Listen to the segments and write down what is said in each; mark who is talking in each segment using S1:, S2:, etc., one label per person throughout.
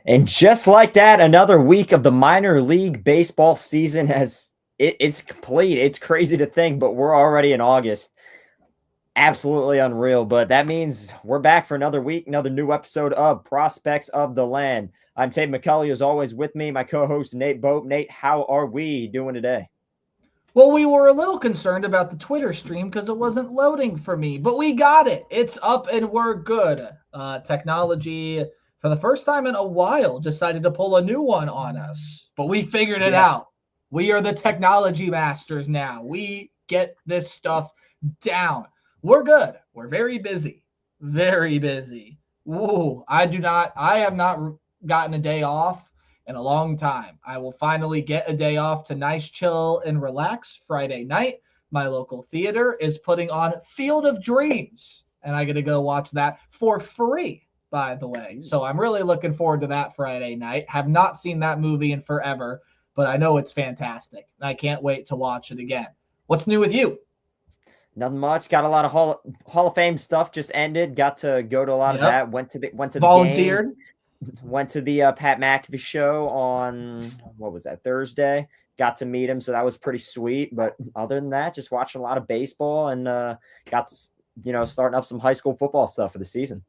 S1: And just like that, another week of the minor league baseball season it's complete. It's crazy to think, but we're already in August. Absolutely unreal. But that means we're back for another week, another new episode of Prospects of the Land. I'm Tate McCully, as always, with me, my co-host Nate Boat. Nate, how are we doing today?
S2: Well, we were a little concerned about the Twitter stream because it wasn't loading for me, but we got it. It's up and we're good. Technology, for the first time in a while, decided to pull a new one on us, but we figured it
S1: Yeah.
S2: out. We are the technology masters now. We get this stuff down. We're good. We're very busy. Very busy. Ooh, I have not gotten a day off in a long time. I will finally get a day off to nice, chill, and relax Friday night. My local theater is putting on Field of Dreams, and I get to go watch that for free, by the way. So I'm really looking forward to that Friday night. Have not seen that movie in forever, but I know it's fantastic, and I can't wait to watch it again. What's new with you?
S1: Nothing much. Got a lot of Hall of Fame stuff just ended. Got to go to a lot of
S2: Yep.
S1: that. Went to the game.
S2: Volunteered.
S1: Went to the Pat McAfee show on what was that, Thursday. Got to meet him, so that was pretty sweet. But other than that, just watching a lot of baseball and got to, starting up some high school football stuff for the season.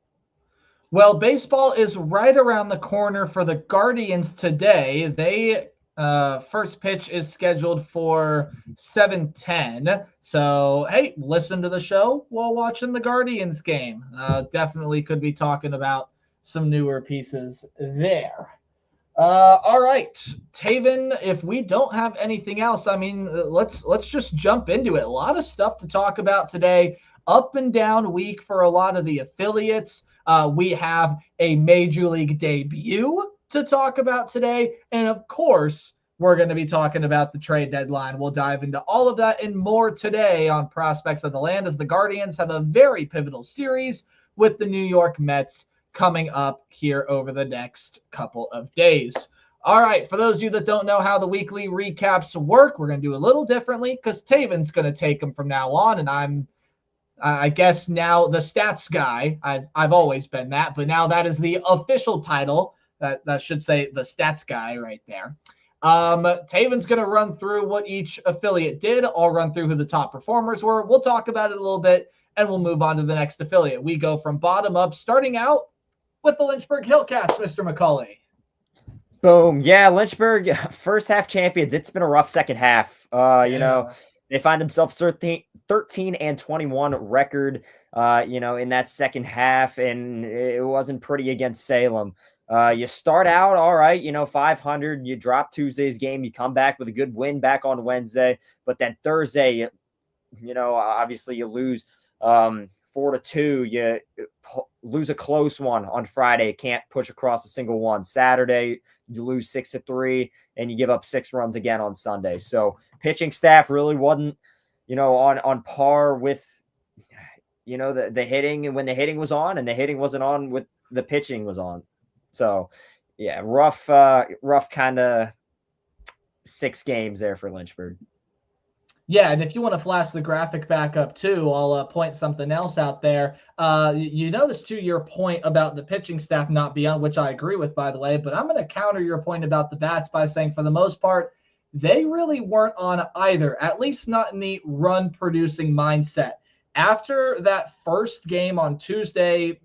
S2: Well, baseball is right around the corner for the Guardians today. They first pitch is scheduled for 7:10. So, hey, listen to the show while watching the Guardians game. Definitely could be talking about some newer pieces there. All right, Taven. If we don't have anything else, I mean, let's just jump into it. A lot of stuff to talk about today. Up and down week for a lot of the affiliates. We have a major league debut to talk about today, and of course, we're going to be talking about the trade deadline. We'll dive into all of that and more today on Prospects of the Land, as the Guardians have a very pivotal series with the New York Mets coming up here over the next couple of days. All right, for those of you that don't know how the weekly recaps work, we're going to do a little differently because Taven's going to take them from now on, and I guess now the stats guy. I've always been that, but now that is the official title. That should say the stats guy right there. Taven's going to run through what each affiliate did. I'll run through who the top performers were. We'll talk about it a little bit, and we'll move on to the next affiliate. We go from bottom up, starting out with the Lynchburg Hillcats, Mr. McCully.
S1: Boom. Yeah, Lynchburg, first half champions. It's been a rough second half. They find themselves 13-21 record, in that second half, and it wasn't pretty against Salem. You start out all right, 500. You drop Tuesday's game. You come back with a good win back on Wednesday, but then Thursday, obviously you lose 4-2. You lose a close one on Friday. Can't push across a single one. Saturday, you lose 6-3, and you give up 6 runs again on Sunday. So pitching staff really wasn't, on par with, the hitting, and when the hitting was on, and the hitting wasn't on with the pitching was on. So yeah, rough kind of 6 games there for Lynchburg.
S2: Yeah, and if you want to flash the graphic back up too, I'll point something else out there. You notice to your point about the pitching staff not being on, which I agree with, by the way, but I'm going to counter your point about the bats by saying for the most part, they really weren't on either, at least not in the run-producing mindset. After that first game on Tuesday,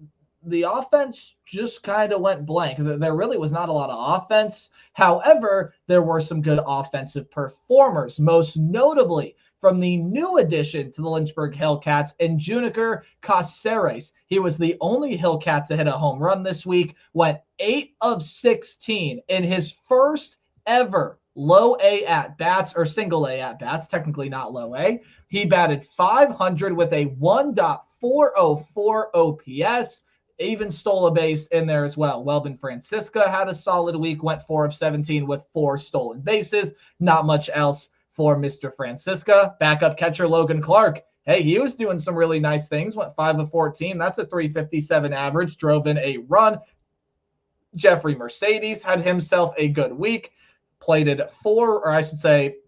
S2: the offense just kind of went blank. There really was not a lot of offense. However, there were some good offensive performers, most notably from the new addition to the Lynchburg Hillcats, and Juniker Caceres. He was the only Hillcat to hit a home run this week, went 8 of 16 in his first ever low A at-bats, or single A at-bats, technically not low A. He batted .500 with a 1.404 OPS. Even stole a base in there as well. Welvin Francisca had a solid week, went 4 of 17 with 4 stolen bases. Not much else for Mr. Francisca. Backup catcher Logan Clark. Hey, he was doing some really nice things, went 5 of 14. That's a .357 average, drove in a run. Jeffrey Mercedes had himself a good week, plated 4, or I should say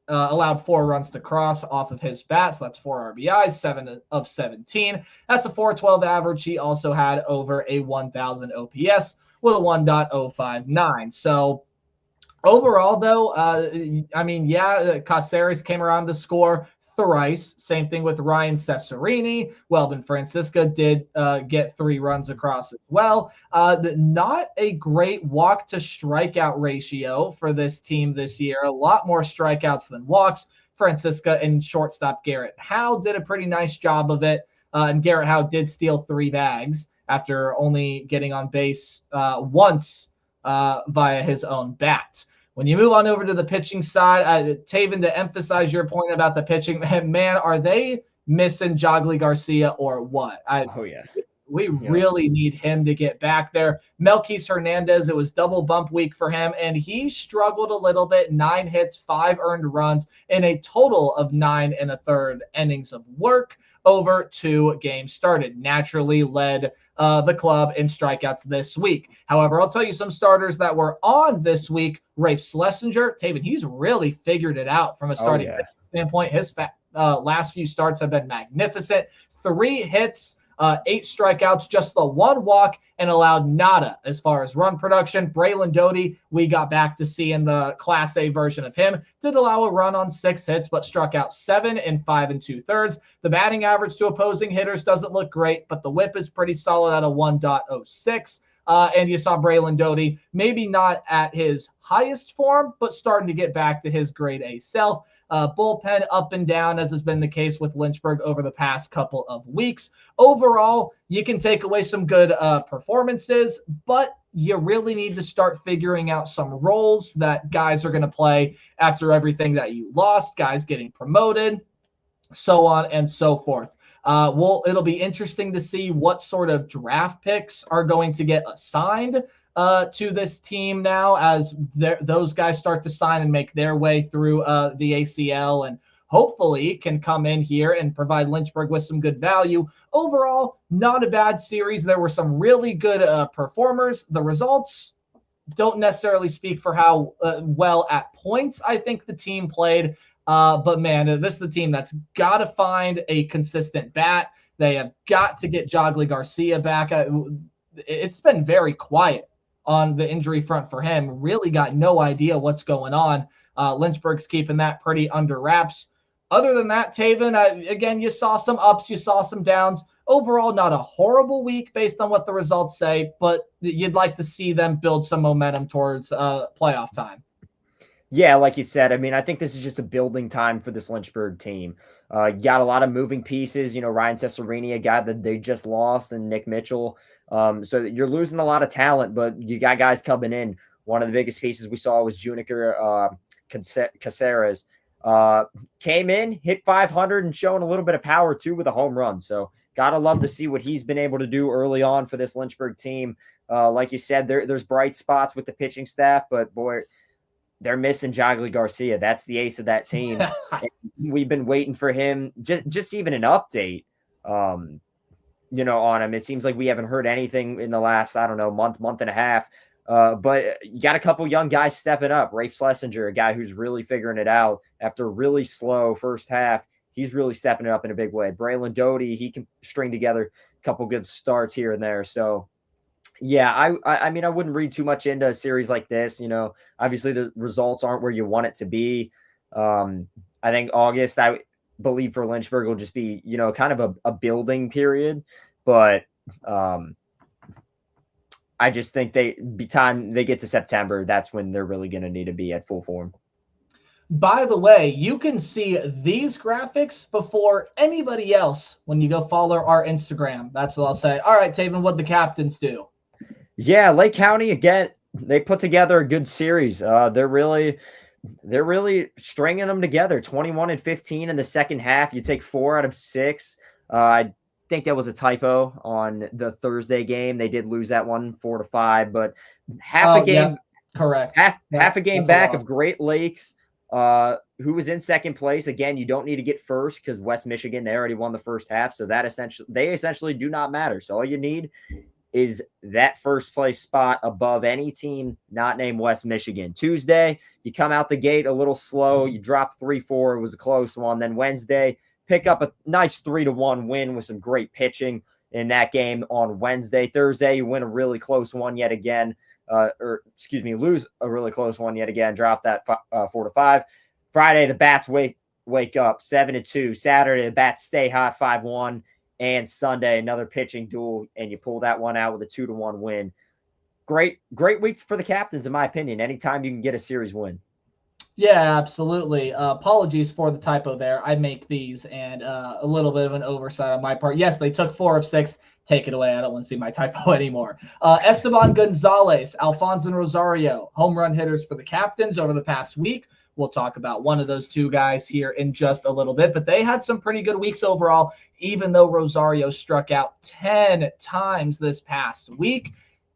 S2: allowed 4 runs to cross off of his bat. So that's 4 RBIs, 7 of 17. That's a 412 average. He also had over a 1,000 OPS with a 1.059. So overall, though, Caceres came around to score thrice. Same thing with Ryan Cesarini. Welvin Francisca did get 3 runs across as well. Not a great walk to strikeout ratio for this team this year. A lot more strikeouts than walks. Francisca and shortstop Garrett Howe did a pretty nice job of it. And Garrett Howe did steal 3 bags after only getting on base once via his own bat. When you move on over to the pitching side, Taven, to emphasize your point about the pitching, man, are they missing Jogly Garcia or what? We really need him to get back there. Melquis Hernandez, it was double bump week for him, and he struggled a little bit. 9 hits, 5 earned runs, in a total of 9 1/3 innings of work over 2 games started. Naturally led the club in strikeouts this week. However, I'll tell you some starters that were on this week. Rafe Schlesinger, Taven, he's really figured it out from a starting standpoint. His last few starts have been magnificent. 3 hits, 8 strikeouts, just the 1 walk, and allowed nada as far as run production. Braylon Doty, we got back to seeing the Class A version of him. Did allow a run on 6 hits, but struck out 7 in 5 2/3. The batting average to opposing hitters doesn't look great, but the whip is pretty solid at a 1.06. And you saw Braylon Doty, maybe not at his highest form, but starting to get back to his grade A self. Bullpen up and down, as has been the case with Lynchburg over the past couple of weeks. Overall, you can take away some good performances, but you really need to start figuring out some roles that guys are going to play after everything that you lost, guys getting promoted, so on and so forth. It'll be interesting to see what sort of draft picks are going to get assigned to this team now as those guys start to sign and make their way through the ACL, and hopefully can come in here and provide Lynchburg with some good value. Overall, not a bad series. There were some really good performers. The results don't necessarily speak for how well at points I think the team played. But man, this is the team that's got to find a consistent bat. They have got to get Jogly Garcia back. It's been very quiet on the injury front for him. Really got no idea what's going on. Lynchburg's keeping that pretty under wraps. Other than that, Taven, again, you saw some ups, you saw some downs. Overall, not a horrible week based on what the results say, but you'd like to see them build some momentum towards playoff time.
S1: Yeah, like you said, I mean, I think this is just a building time for this Lynchburg team. You got a lot of moving pieces. You know, Ryan Cesarini, a guy that they just lost, and Nick Mitchell. So you're losing a lot of talent, but you got guys coming in. One of the biggest pieces we saw was Juniker Caceres. Came in, hit 500, and showing a little bit of power, too, with a home run. So got to love to see what he's been able to do early on for this Lynchburg team. Like you said, there's bright spots with the pitching staff, but, boy, they're missing Jogly Garcia. That's the ace of that team. We've been waiting for him, just even an update, on him. It seems like we haven't heard anything in the last, I don't know, month and a half. But you got a couple young guys stepping up. Rafe Schlesinger, a guy who's really figuring it out after a really slow first half. He's really stepping it up in a big way. Braylon Doty, he can string together a couple good starts here and there. So, yeah, I mean, I wouldn't read too much into a series like this. Obviously the results aren't where you want it to be. I think August, I believe for Lynchburg will just be, kind of a building period. But I just think time they get to September, that's when they're really going to need to be at full form.
S2: By the way, you can see these graphics before anybody else when you go follow our Instagram. That's what I'll say. All right, Taven, what'd the captains do?
S1: Yeah, Lake County, again, they put together a good series. They're really stringing them together. 21-15 in the second half. You take 4 out of 6. I think that was a typo on the Thursday game. They did lose that one 4-5, but half a game.
S2: Yeah, correct.
S1: Half a game back of Great Lakes, who was in second place. Again, you don't need to get first because West Michigan, they already won the first half. So they essentially do not matter. So all you need is that first place spot above any team not named West Michigan. Tuesday, you come out the gate a little slow. You drop 3-4. It was a close one. Then Wednesday, pick up a nice 3-1 win with some great pitching in that game on Wednesday. Thursday, you win a really close one yet again. Lose a really close one yet again. Drop that 4-5. Friday, the Bats wake up 7-2. Saturday, the Bats stay hot 5-1. And Sunday, another pitching duel, and you pull that one out with a 2-1 win. Great week for the captains, in my opinion. Anytime you can get a series win.
S2: Yeah, absolutely. Apologies for the typo there. I make these, and a little bit of an oversight on my part. Yes, they took 4 of 6. Take it away. I don't want to see my typo anymore. Esteban Gonzalez, Alfonso Rosario, home run hitters for the captains over the past week. We'll talk about one of those two guys here in just a little bit, but they had some pretty good weeks overall, even though Rosario struck out 10 times this past week.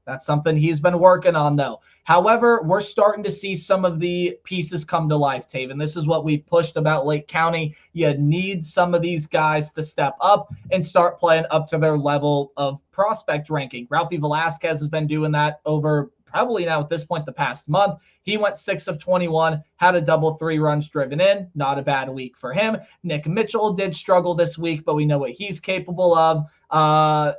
S2: That's something he's been working on, though. However, we're starting to see some of the pieces come to life, Taven. This is what we've pushed about Lake County. You need some of these guys to step up and start playing up to their level of prospect ranking. Ralphie Velasquez has been doing that over probably now at this point the past month. He went 6 of 21, had a double, 3 runs driven in. Not a bad week for him. Nick Mitchell did struggle this week, but we know what he's capable of.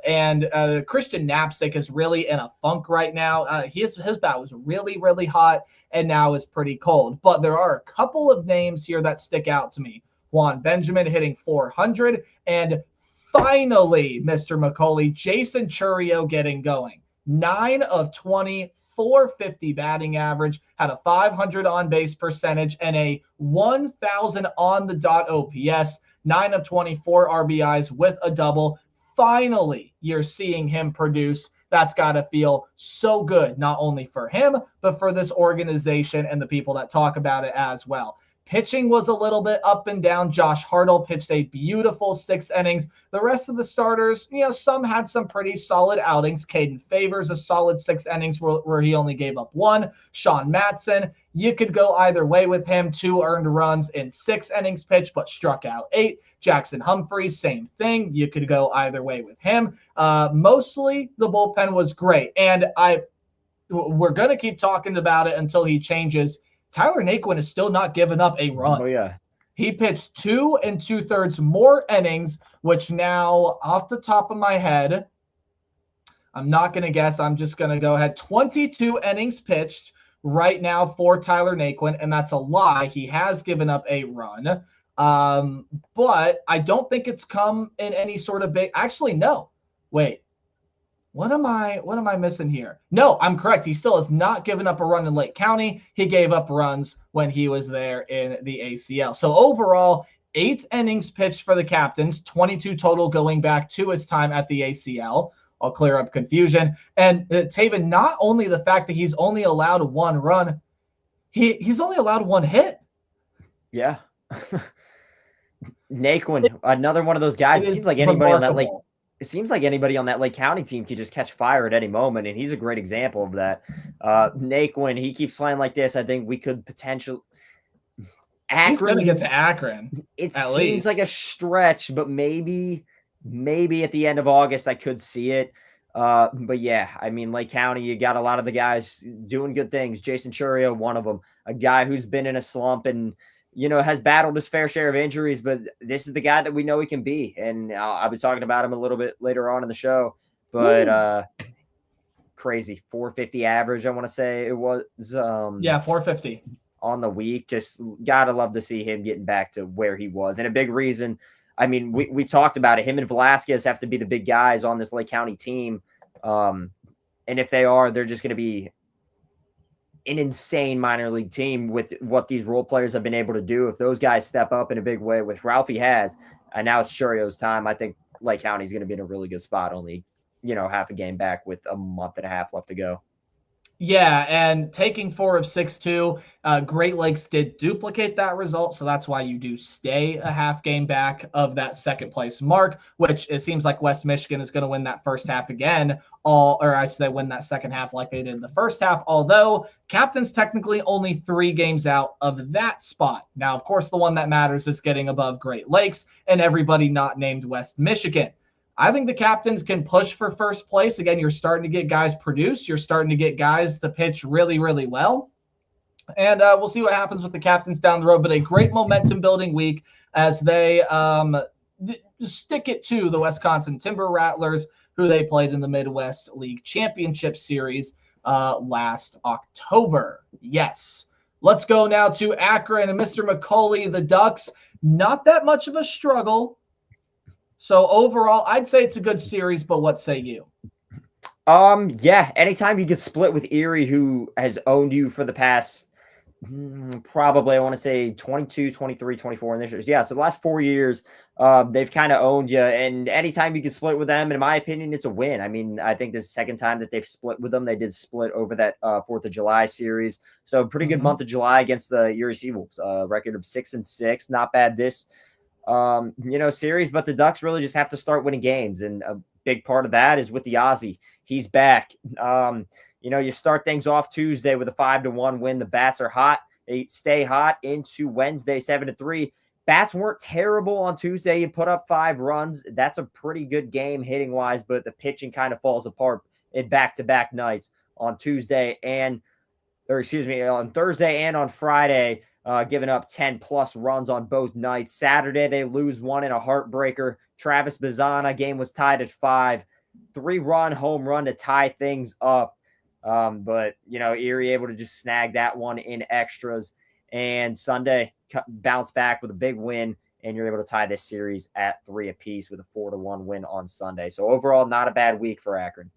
S2: And Christian Knapsick is really in a funk right now. His bat was really, really hot and now is pretty cold. But there are a couple of names here that stick out to me. Juan Benjamin hitting 400. And finally, Mr. McCauley, Jason Churio getting going. 9 of 20, 450 batting average, had a 500 on-base percentage, and a 1,000 on-the-dot OPS, 9 of 24 RBIs with a double. Finally, you're seeing him produce. That's got to feel so good, not only for him, but for this organization and the people that talk about it as well. Pitching was a little bit up and down. Josh Hartle pitched a beautiful 6 innings. The rest of the starters, some had some pretty solid outings. Caden Favors, a solid 6 innings where he only gave up 1. Sean Matson, you could go either way with him. 2 earned runs in 6 innings pitched, but struck out 8. Jackson Humphreys, same thing. You could go either way with him. Mostly the bullpen was great. And we're going to keep talking about it until he changes. Tyler Naquin is still not giving up a run.
S1: Oh, yeah.
S2: He pitched 2 2/3 more innings, which now, off the top of my head, I'm not going to guess. I'm just going to go ahead. 22 innings pitched right now for Tyler Naquin, and that's a lie. He has given up a run. But I don't think it's come in any sort of big – actually, no. Wait. What am I missing here? No, I'm correct. He still has not given up a run in Lake County. He gave up runs when he was there in the ACL. So overall, 8 innings pitched for the captains, 22 total going back to his time at the ACL. I'll clear up confusion. And Taven, not only the fact that he's only allowed 1 run, he's only allowed 1 hit.
S1: Yeah. Naquin, another one of those guys. It seems like anybody on that It seems like anybody on that Lake County team could just catch fire at any moment, and he's a great example of that. Naquin, he keeps playing like this. I think we could potentially.
S2: He's going to get to Akron.
S1: It seems like a stretch, but maybe at the end of August I could see it. But yeah, I mean, Lake County, you got a lot of the guys doing good things. Jason Churio, one of them, a guy who's been in a slump and has battled his fair share of injuries, but this is the guy that we know he can be. And I'll be talking about him a little bit later on in the show, but crazy 450 average. I want to say it was,
S2: 450
S1: on the week. Just gotta love to see him getting back to where he was. And a big reason, I mean, we've talked about it. Him and Velasquez have to be the big guys on this Lake County team. And if they are, they're just going to be an insane minor league team with what these role players have been able to do. If those guys step up in a big way, which Ralphie has, and now it's Churio's time, I think Lake County is going to be in a really good spot. Only, half a game back with a month and a half left to go.
S2: Yeah, and taking 4 of 6 too. Great Lakes did duplicate that result, so that's why you do stay a half game back of that second place mark, which it seems like West Michigan is going to win that first half again, win that second half like they did in the first half, although Captain's technically only 3 games out of that spot. Now, of course, the one that matters is getting above Great Lakes and everybody not named West Michigan. I think the captains can push for first place. Again, you're starting to get guys produce. You're starting to get guys to pitch really, really well. And we'll see what happens with the captains down the road. But a great momentum building week as they stick it to the Wisconsin Timber Rattlers, who they played in the Midwest League Championship Series last October. Yes. Let's go now to Akron and Mr. McCauley. The Ducks, not that much of a struggle. So overall, I'd say it's a good series, but what say you?
S1: Yeah, anytime you get split with Erie, who has owned you for the past probably, I want to say 22, 23, 24 in this year. Yeah, so the last 4 years, they've kind of owned you. And anytime you can split with them, in my opinion, it's a win. I mean, I think this is the second time that they've split with them. They did split over that 4th of July series. So pretty good month of July against the Erie Seawolves. Record of 6-6. Not bad this series, but the Ducks really just have to start winning games. And a big part of that is with the Ozzy. He's back. You start things off Tuesday with a 5-1 win. The Bats are hot. They stay hot into Wednesday, 7-3. Bats weren't terrible on Tuesday. You put up 5 runs. That's a pretty good game hitting wise, but the pitching kind of falls apart in back-to-back nights on Thursday and on Friday, giving up 10-plus runs on both nights. Saturday, they lose one in a heartbreaker. Travis Bazana, game was tied at 5. 3-run home run to tie things up. But Erie able to just snag that one in extras, and Sunday bounce back with a big win, and you're able to tie this series at 3 apiece with a 4-1 win on Sunday. So overall, not a bad week for Akron.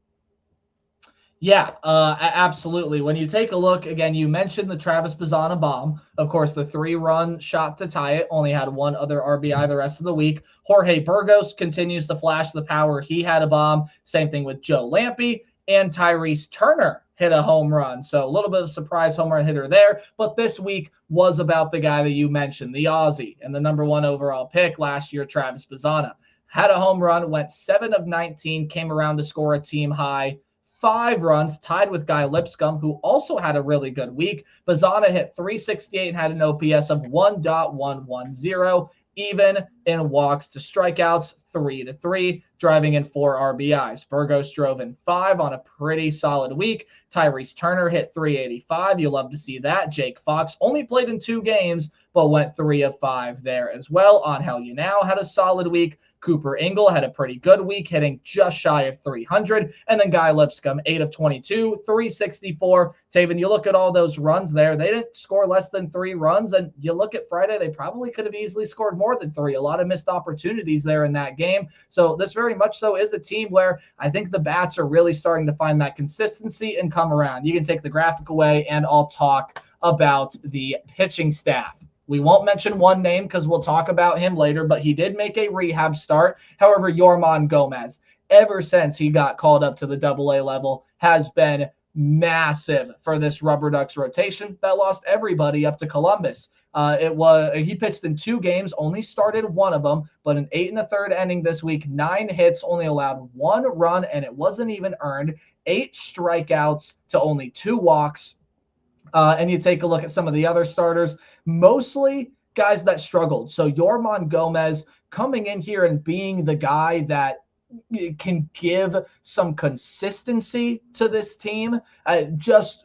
S2: Yeah, absolutely. When you take a look, again, you mentioned the Travis Bazana bomb. Of course, the 3-run shot to tie it, only had one other RBI the rest of the week. Jorge Burgos continues to flash the power. He had a bomb. Same thing with Joe Lampe, and Tyrese Turner hit a home run. So a little bit of a surprise home run hitter there. But this week was about the guy that you mentioned, the Aussie, and the number 1 overall pick last year, Travis Bazana. Had a home run, went 7 of 19, came around to score a team high 5 runs, tied with Guy Lipscomb, who also had a really good week. Bazana hit .368 and had an OPS of 1.110, even in walks to strikeouts, 3-3, driving in 4 RBIs. Burgos drove in 5 on a pretty solid week. Tyrese Turner hit .385. You love to see that. Jake Fox only played in 2 games, but went 3 of 5 there as well. Angel Yanao had a solid week. Cooper Ingle had a pretty good week, hitting just shy of 300. And then Guy Lipscomb, 8 of 22, .364. Taven, you look at all those runs there. They didn't score less than 3 runs. And you look at Friday, they probably could have easily scored more than 3. A lot of missed opportunities there in that game. So this very much so is a team where I think the Bats are really starting to find that consistency and come around. You can take the graphic away, and I'll talk about the pitching staff. We won't mention one name because we'll talk about him later, but he did make a rehab start. However, Yorman Gomez, ever since he got called up to the AA level, has been massive for this Rubber Ducks rotation that lost everybody up to Columbus. He pitched in 2 games, only started 1 of them, but an 8 1/3 inning this week, 9 hits, only allowed 1 run, and it wasn't even earned. 8 strikeouts to only 2 walks. And you take a look at some of the other starters, mostly guys that struggled. So Yorman Gomez coming in here and being the guy that can give some consistency to this team. Just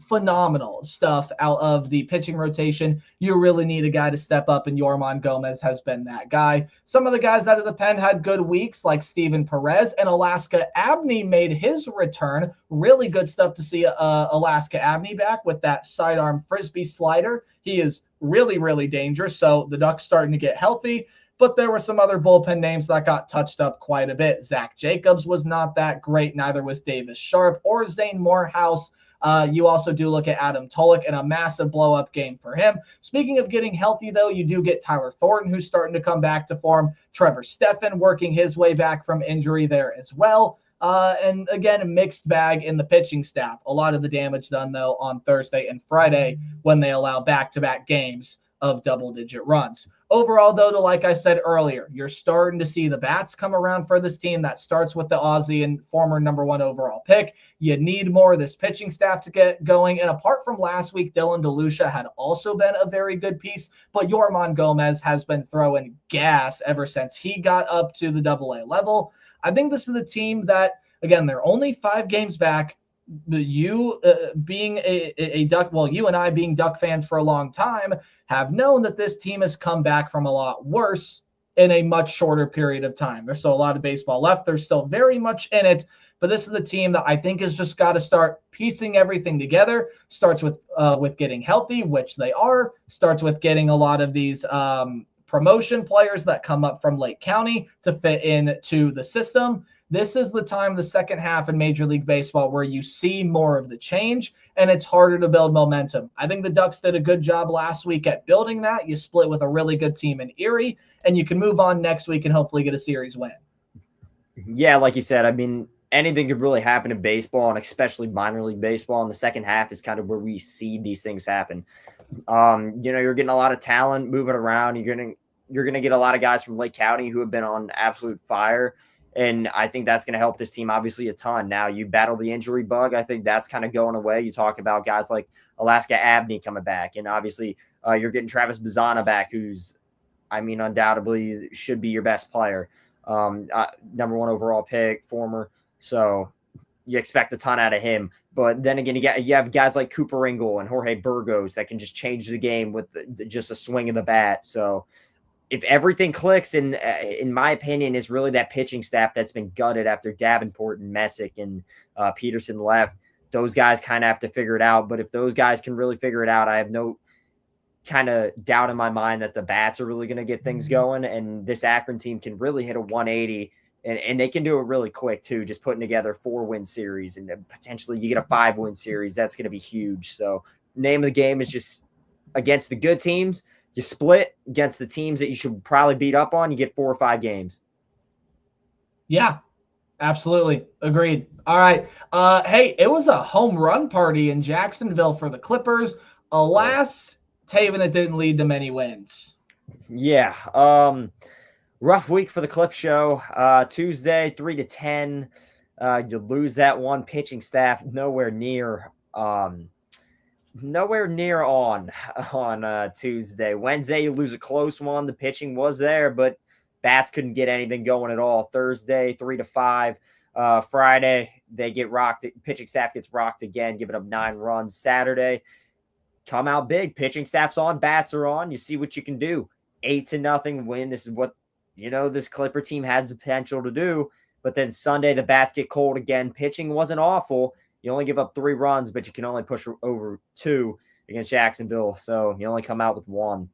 S2: phenomenal stuff out of the pitching rotation. You really need a guy to step up, and Yorman Gomez has been that guy. Some of the guys out of the pen had good weeks, like Steven Perez, and Alaska Abney made his return. Really good stuff to see Alaska Abney back with that sidearm frisbee slider. He is really, really dangerous. So the Ducks starting to get healthy. But there were some other bullpen names that got touched up quite a bit. Zach Jacobs was not that great. Neither was Davis Sharp or Zane Morehouse. You also do look at Adam Tulloch and a massive blow-up game for him. Speaking of getting healthy, though, you do get Tyler Thornton, who's starting to come back to form. Trevor Steffen working his way back from injury there as well. And again, a mixed bag in the pitching staff. A lot of the damage done, though, on Thursday and Friday when they allow back-to-back games of double-digit runs. Overall, though, like I said earlier, you're starting to see the bats come around for this team. That starts with the Aussie and former number 1 overall pick. You need more of this pitching staff to get going. And apart from last week, Dylan DeLucia had also been a very good piece, but Yorman Gomez has been throwing gas ever since he got up to the AA level. I think this is the team that, again, they're only 5 games back. Being a Duck, well, you and I being Duck fans for a long time have known that this team has come back from a lot worse in a much shorter period of time. There's still a lot of baseball left. They're still very much in it, but this is a team that I think has just got to start piecing everything together. Starts with getting healthy, which they are. Starts with getting a lot of these promotion players that come up from Lake County to fit into the system. This is the time, the second half in Major League Baseball, where you see more of the change, and it's harder to build momentum. I think the Ducks did a good job last week at building that. You split with a really good team in Erie, and you can move on next week and hopefully get a series win.
S1: Yeah, like you said, I mean, anything could really happen in baseball, and especially minor league baseball. And the second half is kind of where we see these things happen. You're getting a lot of talent moving around. You're gonna get a lot of guys from Lake County who have been on absolute fire. And I think that's going to help this team obviously a ton. Now you battle the injury bug. I think that's kind of going away. You talk about guys like Alaska Abney coming back. And obviously you're getting Travis Bazana back, who's, I mean, undoubtedly should be your best player. Number 1 overall pick, former. So you expect a ton out of him. But then again, you have guys like Cooper Ingle and Jorge Burgos that can just change the game with just a swing of the bat. So if everything clicks, and in my opinion, is really that pitching staff that's been gutted after Davenport and Messick and Peterson left, those guys kind of have to figure it out. But if those guys can really figure it out, I have no kind of doubt in my mind that the bats are really going to get things going. And this Akron team can really hit a 180, and they can do it really quick too, just putting together 4-win series, and potentially you get a 5-win series. That's going to be huge. So name of the game is just against the good teams. You split against the teams that you should probably beat up on. You get 4 or 5 games.
S2: Yeah, absolutely. Agreed. All right. Hey, it was a home run party in Jacksonville for the Clippers. Alas, Taven, it didn't lead to many wins.
S1: Yeah. Rough week for the Clip Show. Tuesday, 3-10. You lose that one. Pitching staff nowhere near on Tuesday. Wednesday, you lose a close one. The pitching was there, but bats couldn't get anything going at all. Thursday, 3-5. Friday, they get rocked. Pitching staff gets rocked again, giving up 9 runs. Saturday, come out big. Pitching staff's on, bats are on. You see what you can do. 8-0 win. This is what, this Clipper team has the potential to do. But then Sunday, the bats get cold again. Pitching wasn't awful. You only give up 3 runs, but you can only push over 2 against Jacksonville. So you only come out with 1.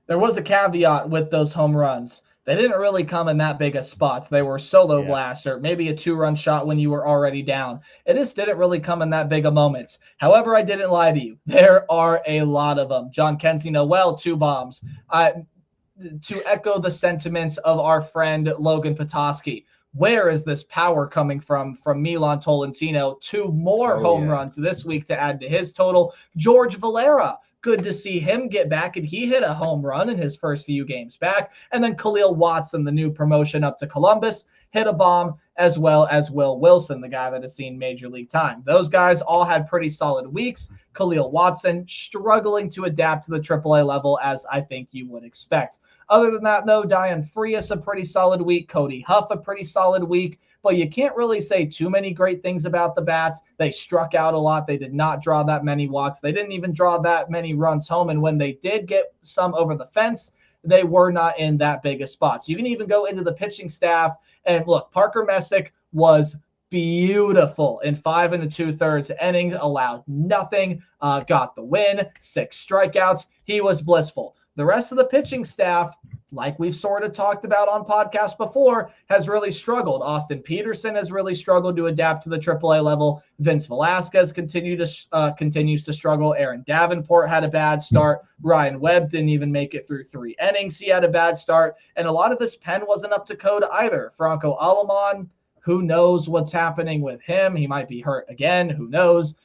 S2: There was a caveat with those home runs. They didn't really come in that big of spots. They were solo blasts, or maybe a 2-run shot when you were already down. It just didn't really come in that big of moments. However, I didn't lie to you. There are a lot of them. John Kenzie Noel, 2 bombs. To echo the sentiments of our friend Logan Petoskey, where is this power coming from Milan Tolentino? 2 more home runs this week to add to his total. George Valera, good to see him get back, and he hit a home run in his first few games back. And then Khalil Watson, the new promotion up to Columbus, hit a bomb, as well as Will Wilson, the guy that has seen Major League time. Those guys all had pretty solid weeks. Khalil Watson struggling to adapt to the AAA level, as I think you would expect. Other than that, though, Diane Frias, a pretty solid week. Cody Huff, a pretty solid week. But you can't really say too many great things about the bats. They struck out a lot. They did not draw that many walks. They didn't even draw that many runs home. And when they did get some over the fence, they were not in that big of spots. You can even go into the pitching staff. And look, Parker Messick was beautiful in 5 2/3 innings, allowed nothing, got the win, 6 strikeouts. He was blissful. The rest of the pitching staff, like we've sort of talked about on podcasts before, has really struggled. Austin Peterson has really struggled to adapt to the AAA level. Vince Velasquez continues to struggle. Aaron Davenport had a bad start. Ryan Webb didn't even make it through 3 innings. He had a bad start. And a lot of this pen wasn't up to code either. Franco Alamon, who knows what's happening with him? He might be hurt again. Who knows?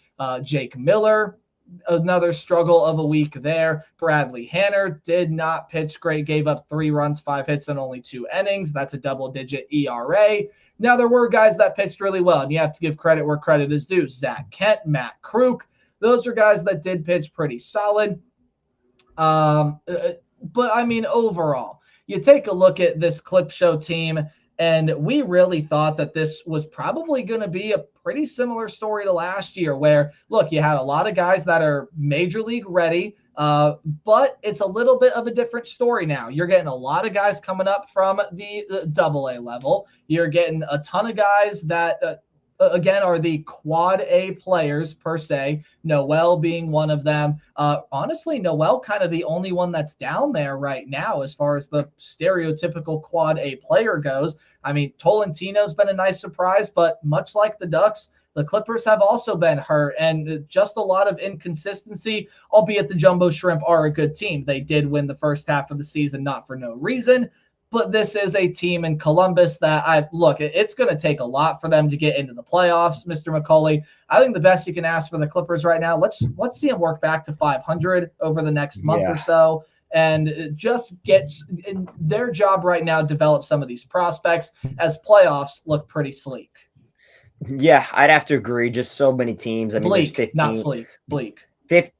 S2: Jake Miller, another struggle of a week there. Bradley Hanner did not pitch great, gave up 3 runs, 5 hits, and only 2 innings. That's a double-digit ERA. Now, there were guys that pitched really well, and you have to give credit where credit is due. Zach Kent, Matt Kruk, those are guys that did pitch pretty solid. But, I mean, overall, you take a look at this Clip Show team, and we really thought that this was probably going to be a pretty similar story to last year where, look, you had a lot of guys that are major league ready, but it's a little bit of a different story now. You're getting a lot of guys coming up from the AA level. You're getting a ton of guys that again, are the quad A players per se, Noel being one of them. Honestly, Noel kind of the only one that's down there right now as far as the stereotypical quad A player goes. I mean, Tolentino's been a nice surprise, but much like the Ducks, the Clippers have also been hurt and just a lot of inconsistency, albeit the Jumbo Shrimp are a good team. They did win the first half of the season, not for no reason. But this is a team in Columbus that it's going to take a lot for them to get into the playoffs, Mr. McCauley. I think the best you can ask for the Clippers right now, let's see them work back to 500 over the next month or so and just get in their job right now, develop some of these prospects as playoffs look pretty sleek.
S1: Yeah, I'd have to agree. Just so many teams. I mean,
S2: bleak,
S1: there's 15,
S2: not sleek, bleak.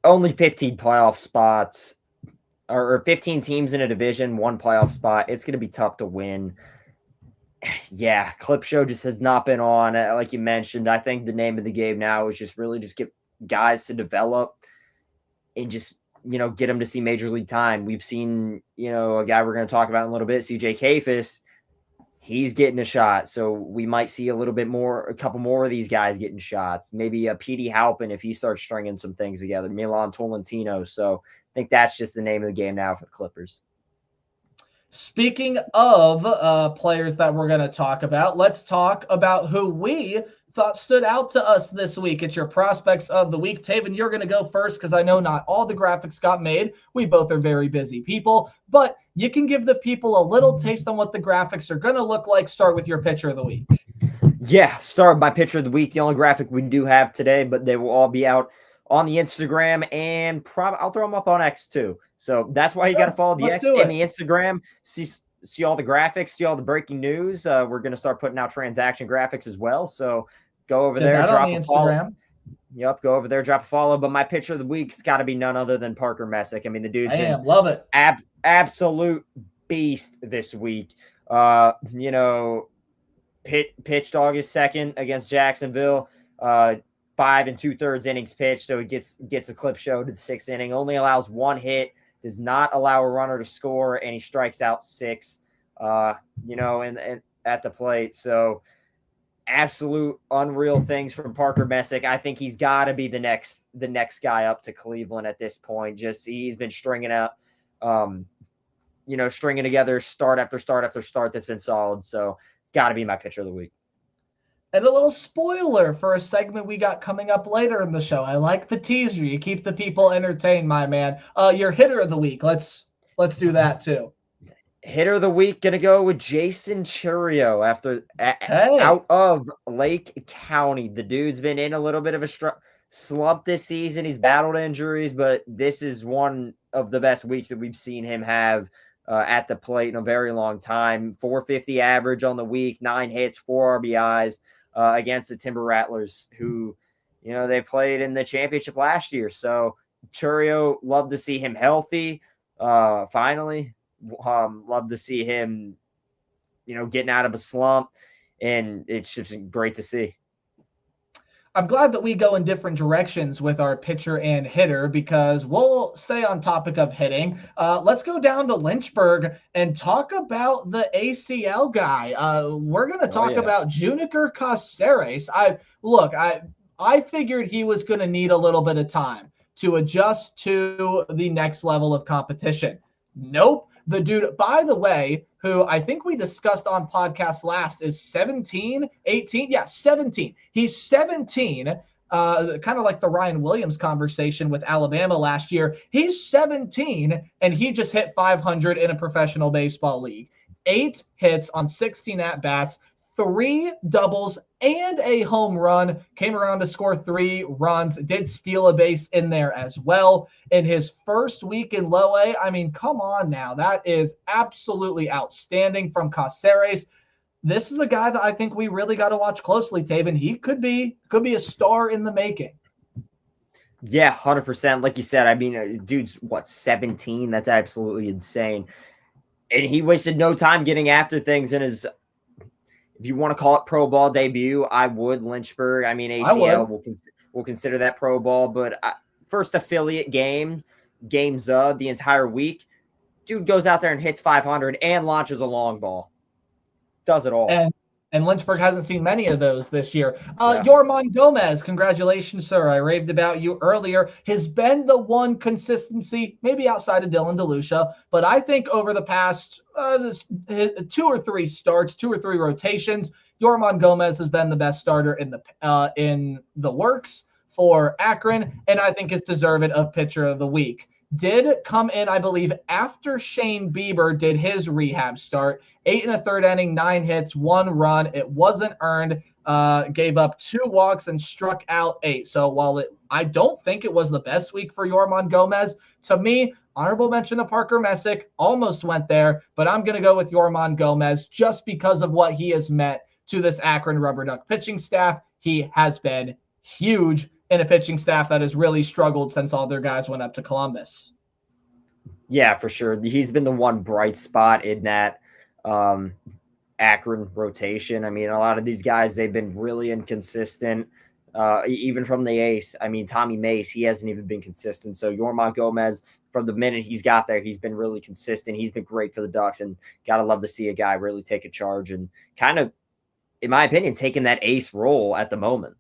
S1: Only 15 playoff spots. Or 15 teams in a division, 1 playoff spot. It's going to be tough to win. Yeah, Clip Show just has not been on. Like you mentioned, I think the name of the game now is just really just get guys to develop and just, get them to see major league time. We've seen, a guy we're going to talk about in a little bit, CJ Kayfus. He's getting a shot. So we might see a couple more of these guys getting shots. Maybe a Petey Halpin if he starts stringing some things together. Milan Tolentino. So I think that's just the name of the game now for the Clippers.
S2: Speaking of players that we're going to talk about, let's talk about who we thought stood out to us this week. It's your prospects of the week. Taven, you're going to go first because I know not all the graphics got made. We both are very busy people, but you can give the people a little taste on what the graphics are going to look like. Start with your pitcher of the week.
S1: Yeah, start with my pitcher of the week. The only graphic we do have today, but they will all be out on the Instagram and I'll throw them up on X too. So that's why you got to follow the X and the Instagram. See all the graphics, see all the breaking news. We're going to start putting out transaction graphics as well. So go over there, drop a follow. Yep, go over there, drop a follow. But my pitcher of the week's got to be none other than Parker Messick. I mean, the dude's
S2: love it.
S1: Absolute beast this week. Pitched August 2nd against Jacksonville. 5 2/3 innings pitched, so he gets a Clip Show to the 6th inning. Only allows 1 hit, does not allow a runner to score, and he strikes out 6. And at the plate. So absolute unreal things from Parker Messick. I think he's got to be the next guy up to Cleveland at this point. Just he's been stringing out, stringing together start after start after start that's been solid. So it's got to be my pitcher of the week.
S2: And a little spoiler for a segment we got coming up later in the show. I like the teaser. You keep the people entertained, my man. Your hitter of the week. Let's do that too.
S1: Hitter of the week, gonna go with Jason Chourio out of Lake County. The dude's been in a little bit of a slump this season. He's battled injuries, but this is one of the best weeks that we've seen him have at the plate in a very long time. 450 average on the week, 9 hits, 4 RBIs against the Timber Rattlers, who, they played in the championship last year. So Chourio, love to see him healthy. Finally. Love to see him, getting out of a slump, and it's just great to see.
S2: I'm glad that we go in different directions with our pitcher and hitter because we'll stay on topic of hitting. Let's go down to Lynchburg and talk about the ACL guy. We're going to talk about Juniker Caceres. I figured he was going to need a little bit of time to adjust to the next level of competition. Nope. The dude, by the way, who I think we discussed on podcast last is 17, 18. Yeah, 17. He's 17, kind of like the Ryan Williams conversation with Alabama last year. He's 17, and he just hit 500 in a professional baseball league. 8 hits on 16 at-bats, 3 doubles and a home run, came around to score 3 runs, did steal a base in there as well in his first week in low A. I mean, come on now. That is absolutely outstanding from Caceres. This is a guy that I think we really got to watch closely, Taven. He could be a star in the making.
S1: Yeah, 100%. Like you said, I mean, dude's what, 17? That's absolutely insane. And he wasted no time getting after things in his, if you want to call it pro ball debut, I would. Lynchburg. I mean, ACL, we'll consider that pro ball, but first affiliate games the entire week. Dude goes out there and hits 500 and launches a long ball. Does it all.
S2: And Lynchburg hasn't seen many of those this year. Yorman Gomez, congratulations, sir. I raved about you earlier. Has been the one consistency, maybe outside of Dylan DeLucia, but I think over the past 2 or 3 starts, 2 or 3 rotations, Yorman Gomez has been the best starter in the works for Akron, and I think is deserving of pitcher of the week. Did come in, I believe, after Shane Bieber did his rehab start. 8 1/3 inning, 9 hits, 1 run. It wasn't earned. Gave up 2 walks and struck out 8. So while I don't think it was the best week for Yorman Gomez, to me, honorable mention to Parker Messick, almost went there, but I'm going to go with Yorman Gomez just because of what he has meant to this Akron Rubber Duck pitching staff. He has been huge in a pitching staff that has really struggled since all their guys went up to Columbus.
S1: Yeah, for sure. He's been the one bright spot in that Akron rotation. I mean, a lot of these guys, they've been really inconsistent, even from the ace. I mean, Tommy Mace, he hasn't even been consistent. So Yorman Gomez, from the minute he's got there, he's been really consistent. He's been great for the Ducks, and got to love to see a guy really take a charge and kind of, in my opinion, taking that ace role at the moment.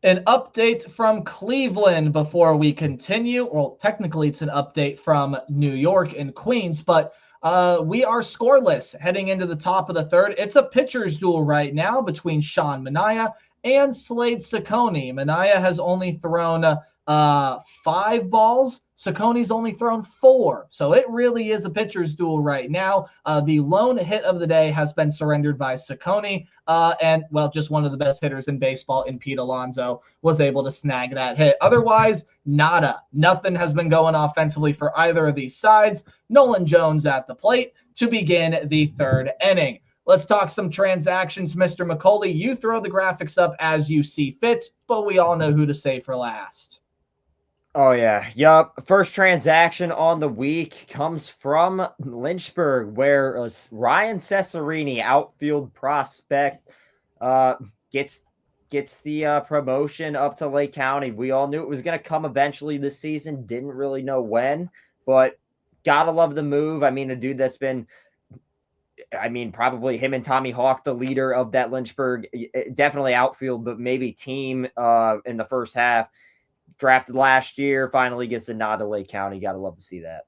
S2: An update from Cleveland before we continue. Well, technically, it's an update from New York and Queens, but we are scoreless heading into the top of the 3rd. It's a pitcher's duel right now between Sean Manaea and Slade Cecconi. Manaea has only thrown 5 balls. Cecconi's only thrown 4. So it really is a pitcher's duel right now. The lone hit of the day has been surrendered by Cecconi. And, well, just one of the best hitters in baseball in Pete Alonso was able to snag that hit. Otherwise, nada. Nothing has been going offensively for either of these sides. Nolan Jones at the plate to begin the 3rd inning. Let's talk some transactions. Mr. McCauley, you throw the graphics up as you see fit, but we all know who to say for last.
S1: Oh, yeah. Yup. First transaction on the week comes from Lynchburg, where Ryan Cesarini, outfield prospect, gets the promotion up to Lake County. We all knew it was going to come eventually this season. Didn't really know when, but gotta love the move. I mean, a dude that's been, probably him and Tommy Hawk, the leader of that Lynchburg, definitely outfield, but maybe team in the first half. Drafted last year, finally gets a nod to Lake County. Got to love to see that.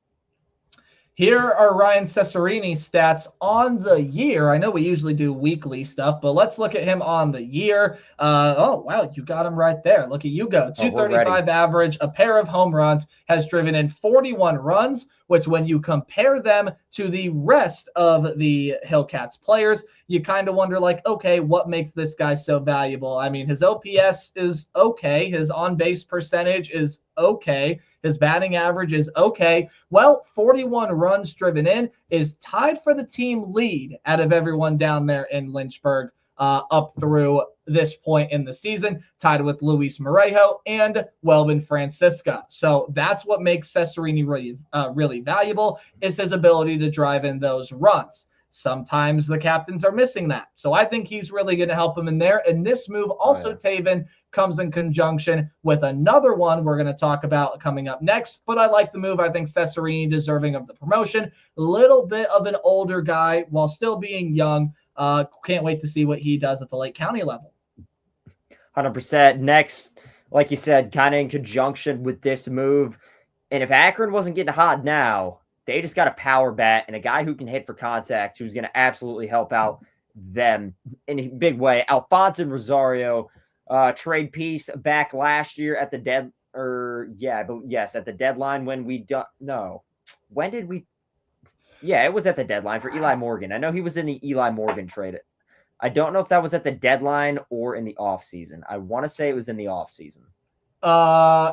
S2: Here are Ryan Cesarini's stats on the year. I know we usually do weekly stuff, but let's look at him on the year. Oh, wow, you got him right there. Look at you go. 235 average, a pair of home runs, has driven in 41 runs, which when you compare them to the rest of the Hillcats players, you kind of wonder, like, okay, what makes this guy so valuable? I mean, his OPS is okay. His on-base percentage is okay. His batting average is okay. Well, 41 runs driven in is tied for the team lead out of everyone down there in Lynchburg up through this point in the season, tied with Luis Morejo and Welvin Francisca. So that's what makes Cesarini really valuable, is his ability to drive in those runs. Sometimes the captains are missing that. So I think he's really going to help him in there. And this move also, Taven, comes in conjunction with another one we're going to talk about coming up next. But I like the move. I think Cesarini deserving of the promotion. A little bit of an older guy while still being young. Can't wait to see what he does at the Lake County level.
S1: 100%. Next, like you said, kind of in conjunction with this move. And if Akron wasn't getting hot now, they just got a power bat and a guy who can hit for contact, who's going to absolutely help out them in a big way. Alfonso Rosario, trade piece back last year at the at the deadline when we when did we? Yeah, it was at the deadline for Eli Morgan. I know he was in the Eli Morgan trade. I don't know if that was at the deadline or in the offseason. I want to say it was in the offseason.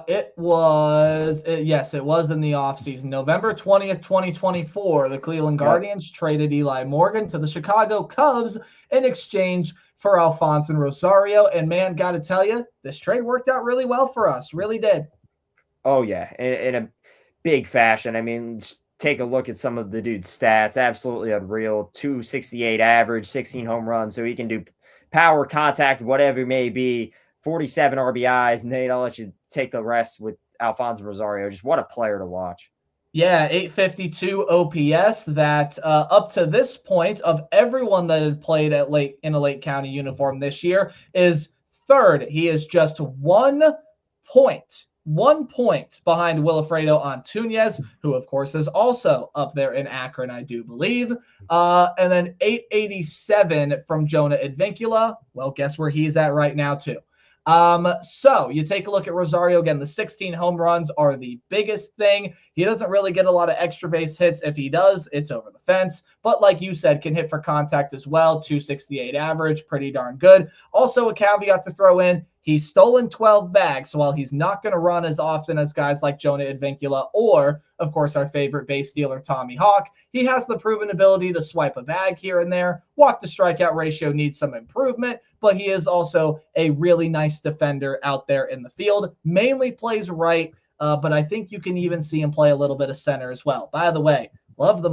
S2: It was yes, it was in the offseason. November 20th, 2024, the Cleveland Guardians traded Eli Morgan to the Chicago Cubs in exchange for Alfonso Rosario. And man, gotta tell you, this trade worked out really well for us. Really did.
S1: Oh, yeah, in a big fashion. I mean, just take a look at some of the dude's stats. Absolutely unreal. 268 average, 16 home runs. So he can do power, contact, whatever it may be. 47 RBIs, and then I'll let you take the rest with Alfonso Rosario. Just what a player to watch.
S2: Yeah, 852 OPS. That up to this point of everyone that had played in a Lake County uniform this year is third. He is just 1 point behind Wilfredo Antunez, who of course is also up there in Akron, I do believe. And then 887 from Jonah Advincula. Well, guess where he's at right now too. So you take a look at Rosario again. The 16 home runs are the biggest thing. He doesn't really get a lot of extra base hits. If he does, it's over the fence. But like you said, can hit for contact as well. 268 average, pretty darn good. Also a caveat to throw in, he's stolen 12 bags. So while he's not going to run as often as guys like Jonah Advincula or, of course, our favorite base stealer, Tommy Hawk, he has the proven ability to swipe a bag here and there. Walk to strikeout ratio needs some improvement, but he is also a really nice defender out there in the field. Mainly plays right, but I think you can even see him play a little bit of center as well. By the way, love the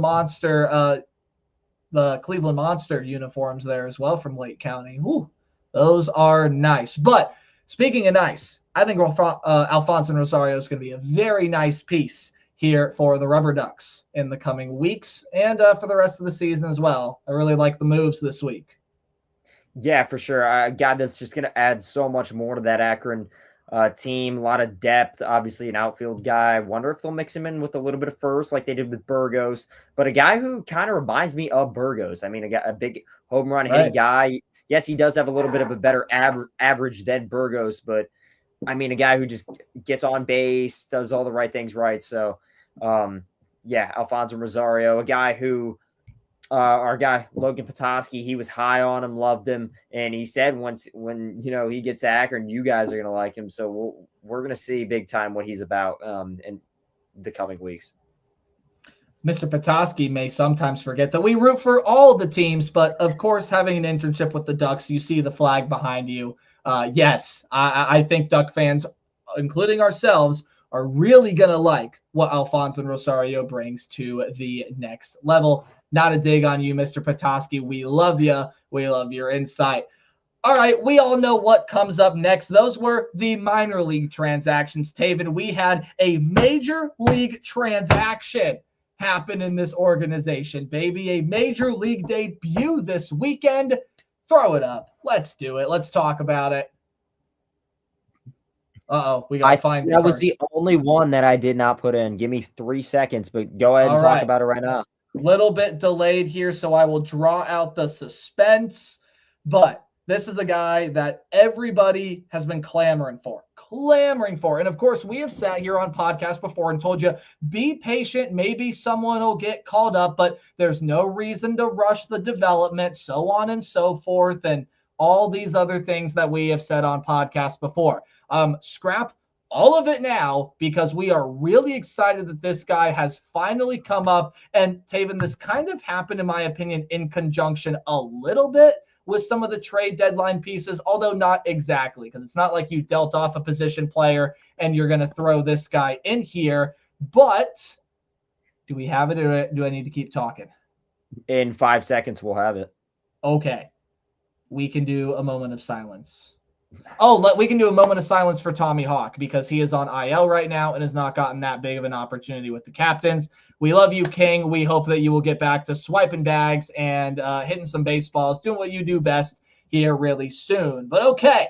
S2: Cleveland Monster uniforms there as well from Lake County. Whew, those are nice. But speaking of nice, I think Alfonso Rosario is going to be a very nice piece here for the Rubber Ducks in the coming weeks and for the rest of the season as well. I really like the moves this week.
S1: Yeah, for sure. A guy that's just going to add so much more to that Akron team. A lot of depth, obviously an outfield guy. I wonder if they'll mix him in with a little bit of first like they did with Burgos. But a guy who kind of reminds me of Burgos. I mean, a big home run hitting guy. Yes, he does have a little bit of a better average than Burgos, but I mean, a guy who just gets on base, does all the right things right. So, yeah, Alfonso Rosario, a guy who our guy Logan Petoskey, he was high on him, loved him, and he said when he gets to Akron, you guys are gonna like him. So we're gonna see big time what he's about in the coming weeks.
S2: Mr. Petoskey may sometimes forget that we root for all the teams, but of course, having an internship with the Ducks, you see the flag behind you. Yes, I think Duck fans, including ourselves, are really going to like what Alfonso Rosario brings to the next level. Not a dig on you, Mr. Petoskey. We love you. We love your insight. All right, we all know what comes up next. Those were the minor league transactions. Taven, we had a major league transaction happen in this organization, baby. A major league debut this weekend. Throw it up. Let's do it. Let's talk about it. We got to find it.
S1: That was the only one that I did not put in. Give me 3 seconds, but go ahead and talk about it right now.
S2: Little bit delayed here, so I will draw out the suspense. But this is a guy that everybody has been clamoring for. And of course, we have sat here on podcasts before and told you, be patient. Maybe someone will get called up, but there's no reason to rush the development, so on and so forth, and all these other things that we have said on podcasts before. Scrap all of it now because we are really excited that this guy has finally come up. And Taven, this kind of happened, in my opinion, in conjunction a little bit with some of the trade deadline pieces, although not exactly, because it's not like you dealt off a position player and you're going to throw this guy in here. But do we have it, or do I need to keep talking?
S1: In 5 seconds, we'll have it.
S2: Okay. We can do a moment of silence. We can do a moment of silence for Tommy Hawk because he is on IL right now and has not gotten that big of an opportunity with the Captains. We love you, King. We hope that you will get back to swiping bags and hitting some baseballs, doing what you do best here really soon. But okay.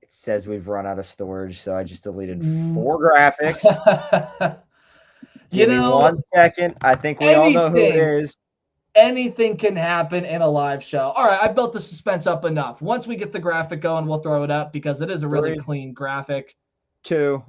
S1: It says we've run out of storage, so I just deleted 4 graphics. Give me 1 second. I think we all know who it is.
S2: Anything can happen in a live show. All right, I built the suspense up enough. Once we get the graphic going, we'll throw it up because it is a really clean graphic.
S1: 2.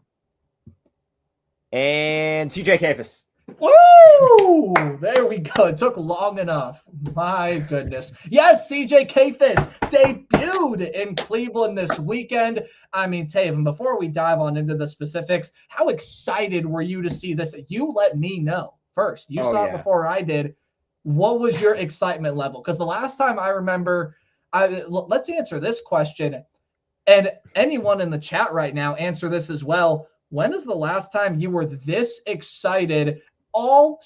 S1: And CJ Kayfus.
S2: Woo! There we go. It took long enough. My goodness. Yes, CJ Kayfus debuted in Cleveland this weekend. I mean, Taven, before we dive on into the specifics, how excited were you to see this? You let me know first. You saw it before I did. What was your excitement level? Because the last time I remember, let's answer this question. And anyone in the chat right now, answer this as well. When is the last time you were this excited, all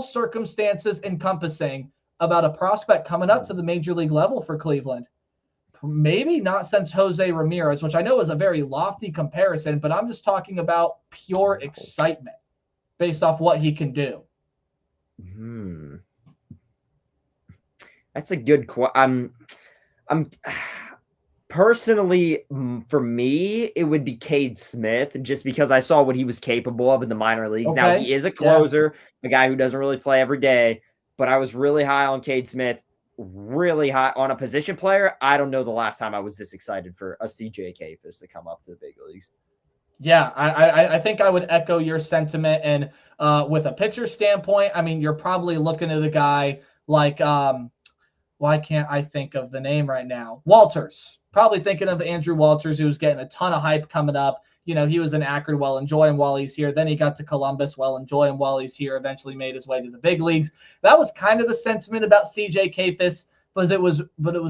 S2: circumstances encompassing, about a prospect coming up to the major league level for Cleveland? Maybe not since Jose Ramirez, which I know is a very lofty comparison, but I'm just talking about pure excitement based off what he can do.
S1: That's a good question. I'm personally, for me, it would be Cade Smith, just because I saw what he was capable of in the minor leagues. Okay. Now, he is a closer, a guy who doesn't really play every day, but I was really high on Cade Smith, really high on a position player. I don't know the last time I was this excited for a CJ Kayfus to come up to the big leagues.
S2: Yeah, I think I would echo your sentiment. And with a pitcher standpoint, I mean, you're probably looking at a guy like, why can't I think of the name right now? Walters. Probably thinking of Andrew Walters, who was getting a ton of hype coming up. You know, he was in Akron. Well, enjoy him while he's here. Then he got to Columbus. Well, enjoy him while he's here. Eventually made his way to the big leagues. That was kind of the sentiment about CJ Kayfus, but it was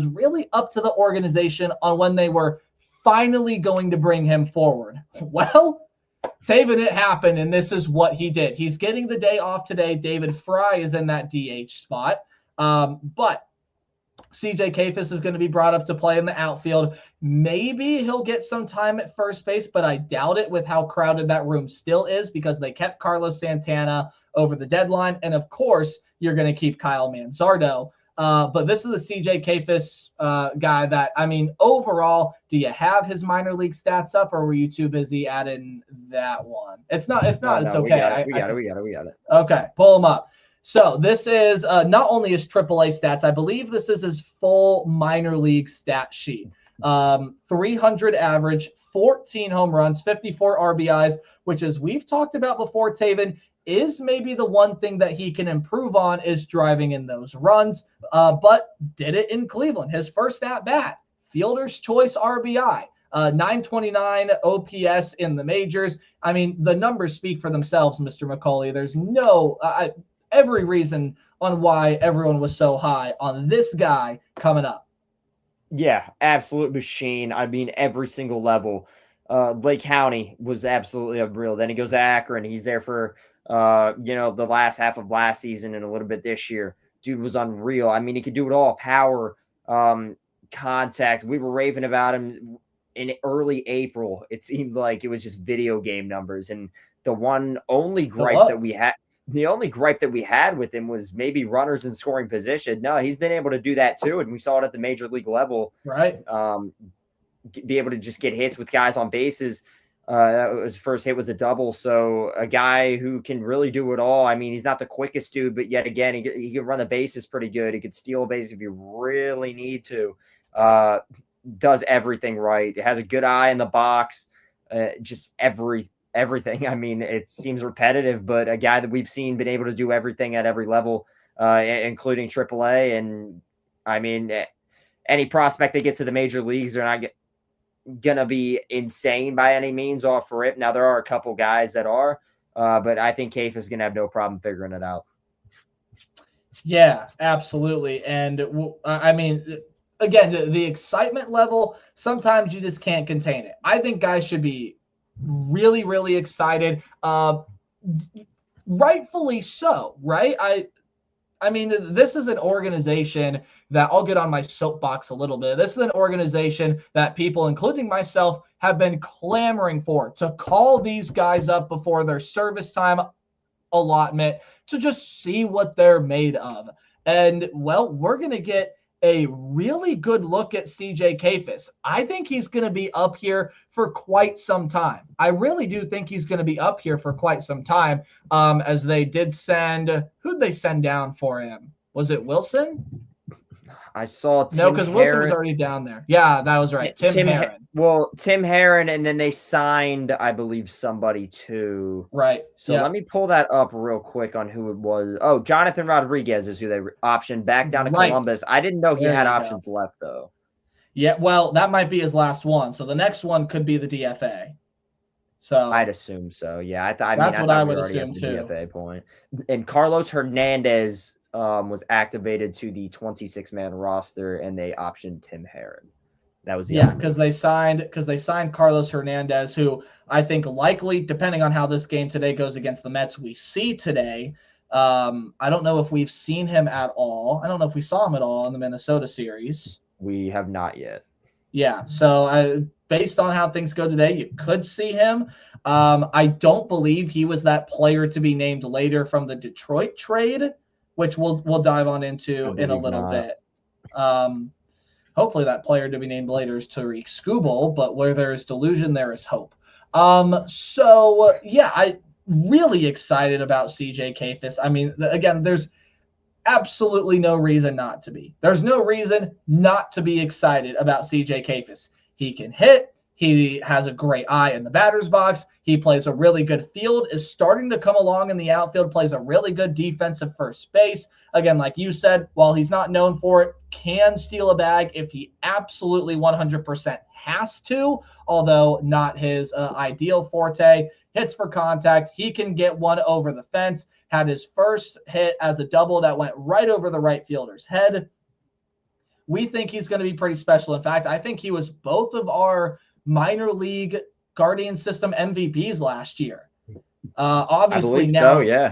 S2: really up to the organization on when they were finally going to bring him forward. Well, Taven, it happened, and this is what he did. He's getting the day off today. David Fry is in that DH spot, but CJ Kayfus is going to be brought up to play in the outfield. Maybe he'll get some time at first base, but I doubt it with how crowded that room still is, because they kept Carlos Santana over the deadline. And of course, you're going to keep Kyle Manzardo. But this is a CJ Kayfus guy that, I mean, overall, do you have his minor league stats up, or were you too busy adding that one? It's not, if not, it's okay.
S1: We got it.
S2: Okay, pull him up. So this is not only his AAA stats, I believe this is his full minor league stat sheet. 300 average, 14 home runs, 54 RBIs, which, as we've talked about before, Taven, is maybe the one thing that he can improve on, is driving in those runs, but did it in Cleveland. His first at bat, fielder's choice RBI. 929 OPS in the majors. I mean, the numbers speak for themselves, Mr. McCauley. There's no every reason on why everyone was so high on this guy coming up.
S1: Yeah, absolute machine. I mean, every single level. Lake County was absolutely unreal. Then he goes to Akron. He's there for, the last half of last season and a little bit this year. Dude was unreal. I mean, he could do it all. Power, contact. We were raving about him in early April. It seemed like it was just video game numbers. And the only gripe that we had with him was maybe runners in scoring position. No, he's been able to do that too. And we saw it at the major league level.
S2: Right.
S1: Be able to just get hits with guys on bases. That was first hit was a double. So a guy who can really do it all. I mean, he's not the quickest dude, but yet again, he can run the bases pretty good. He could steal a base if you really need to. Does everything right. It has a good eye in the box. Just everything. I mean, it seems repetitive, but a guy that we've seen been able to do everything at every level, including AAA. And I mean, any prospect that gets to the major leagues, they're not gonna be insane by any means off for it. Now there are a couple guys that are, but I think Kayfus is gonna have no problem figuring it out.
S2: Yeah, absolutely. And I mean, again, the excitement level, sometimes you just can't contain it. I think guys should be really, really excited. Rightfully so, right? I mean, this is an organization that, I'll get on my soapbox a little bit. This is an organization that people, including myself, have been clamoring for, to call these guys up before their service time allotment to just see what they're made of. And, well, we're going to get a really good look at CJ Kayfus. I think he's going to be up here for quite some time. I really do think he's going to be up here for quite some time, as they did send – who'd they send down for him? Was it Wilson?
S1: I saw
S2: No,
S1: Tim
S2: because Wilson was
S1: Herron.
S2: already down there. Yeah, that was right. Tim Herron.
S1: Tim Herron, and then they signed, I believe, somebody too.
S2: Right.
S1: So let me pull that up real quick on who it was. Oh, Jonathan Rodriguez is who they optioned back down to Columbus. I didn't know he had options left, though.
S2: Yeah, well, that might be his last one. So the next one could be the DFA. So
S1: I'd assume so. Yeah, I thought
S2: I would assume too.
S1: DFA point. And Carlos Hernandez was activated to the 26-man roster, and they optioned Tim Herron. That was
S2: because they signed Carlos Hernandez, who I think likely, depending on how this game today goes against the Mets, we see today. I don't know if we've seen him at all. I don't know if we saw him at all in the Minnesota series.
S1: We have not yet.
S2: Yeah, so based on how things go today, you could see him. I don't believe he was that player to be named later from the Detroit trade, which we'll dive on into in a little bit. Hopefully that player to be named later is Tariq Skubal, but where there is delusion, there is hope. So yeah, I really excited about CJ Kayfus. I mean, again, there's absolutely no reason not to be. There's no reason not to be excited about CJ Kayfus. He can hit. He has a great eye in the batter's box. He plays a really good field, is starting to come along in the outfield, plays a really good defensive first base. Again, like you said, while he's not known for it, can steal a bag if he absolutely 100% has to, although not his ideal forte. Hits for contact. He can get one over the fence. Had his first hit as a double that went right over the right fielder's head. We think he's going to be pretty special. In fact, I think he was both of our minor league Guardian system MVPs last year. Obviously now,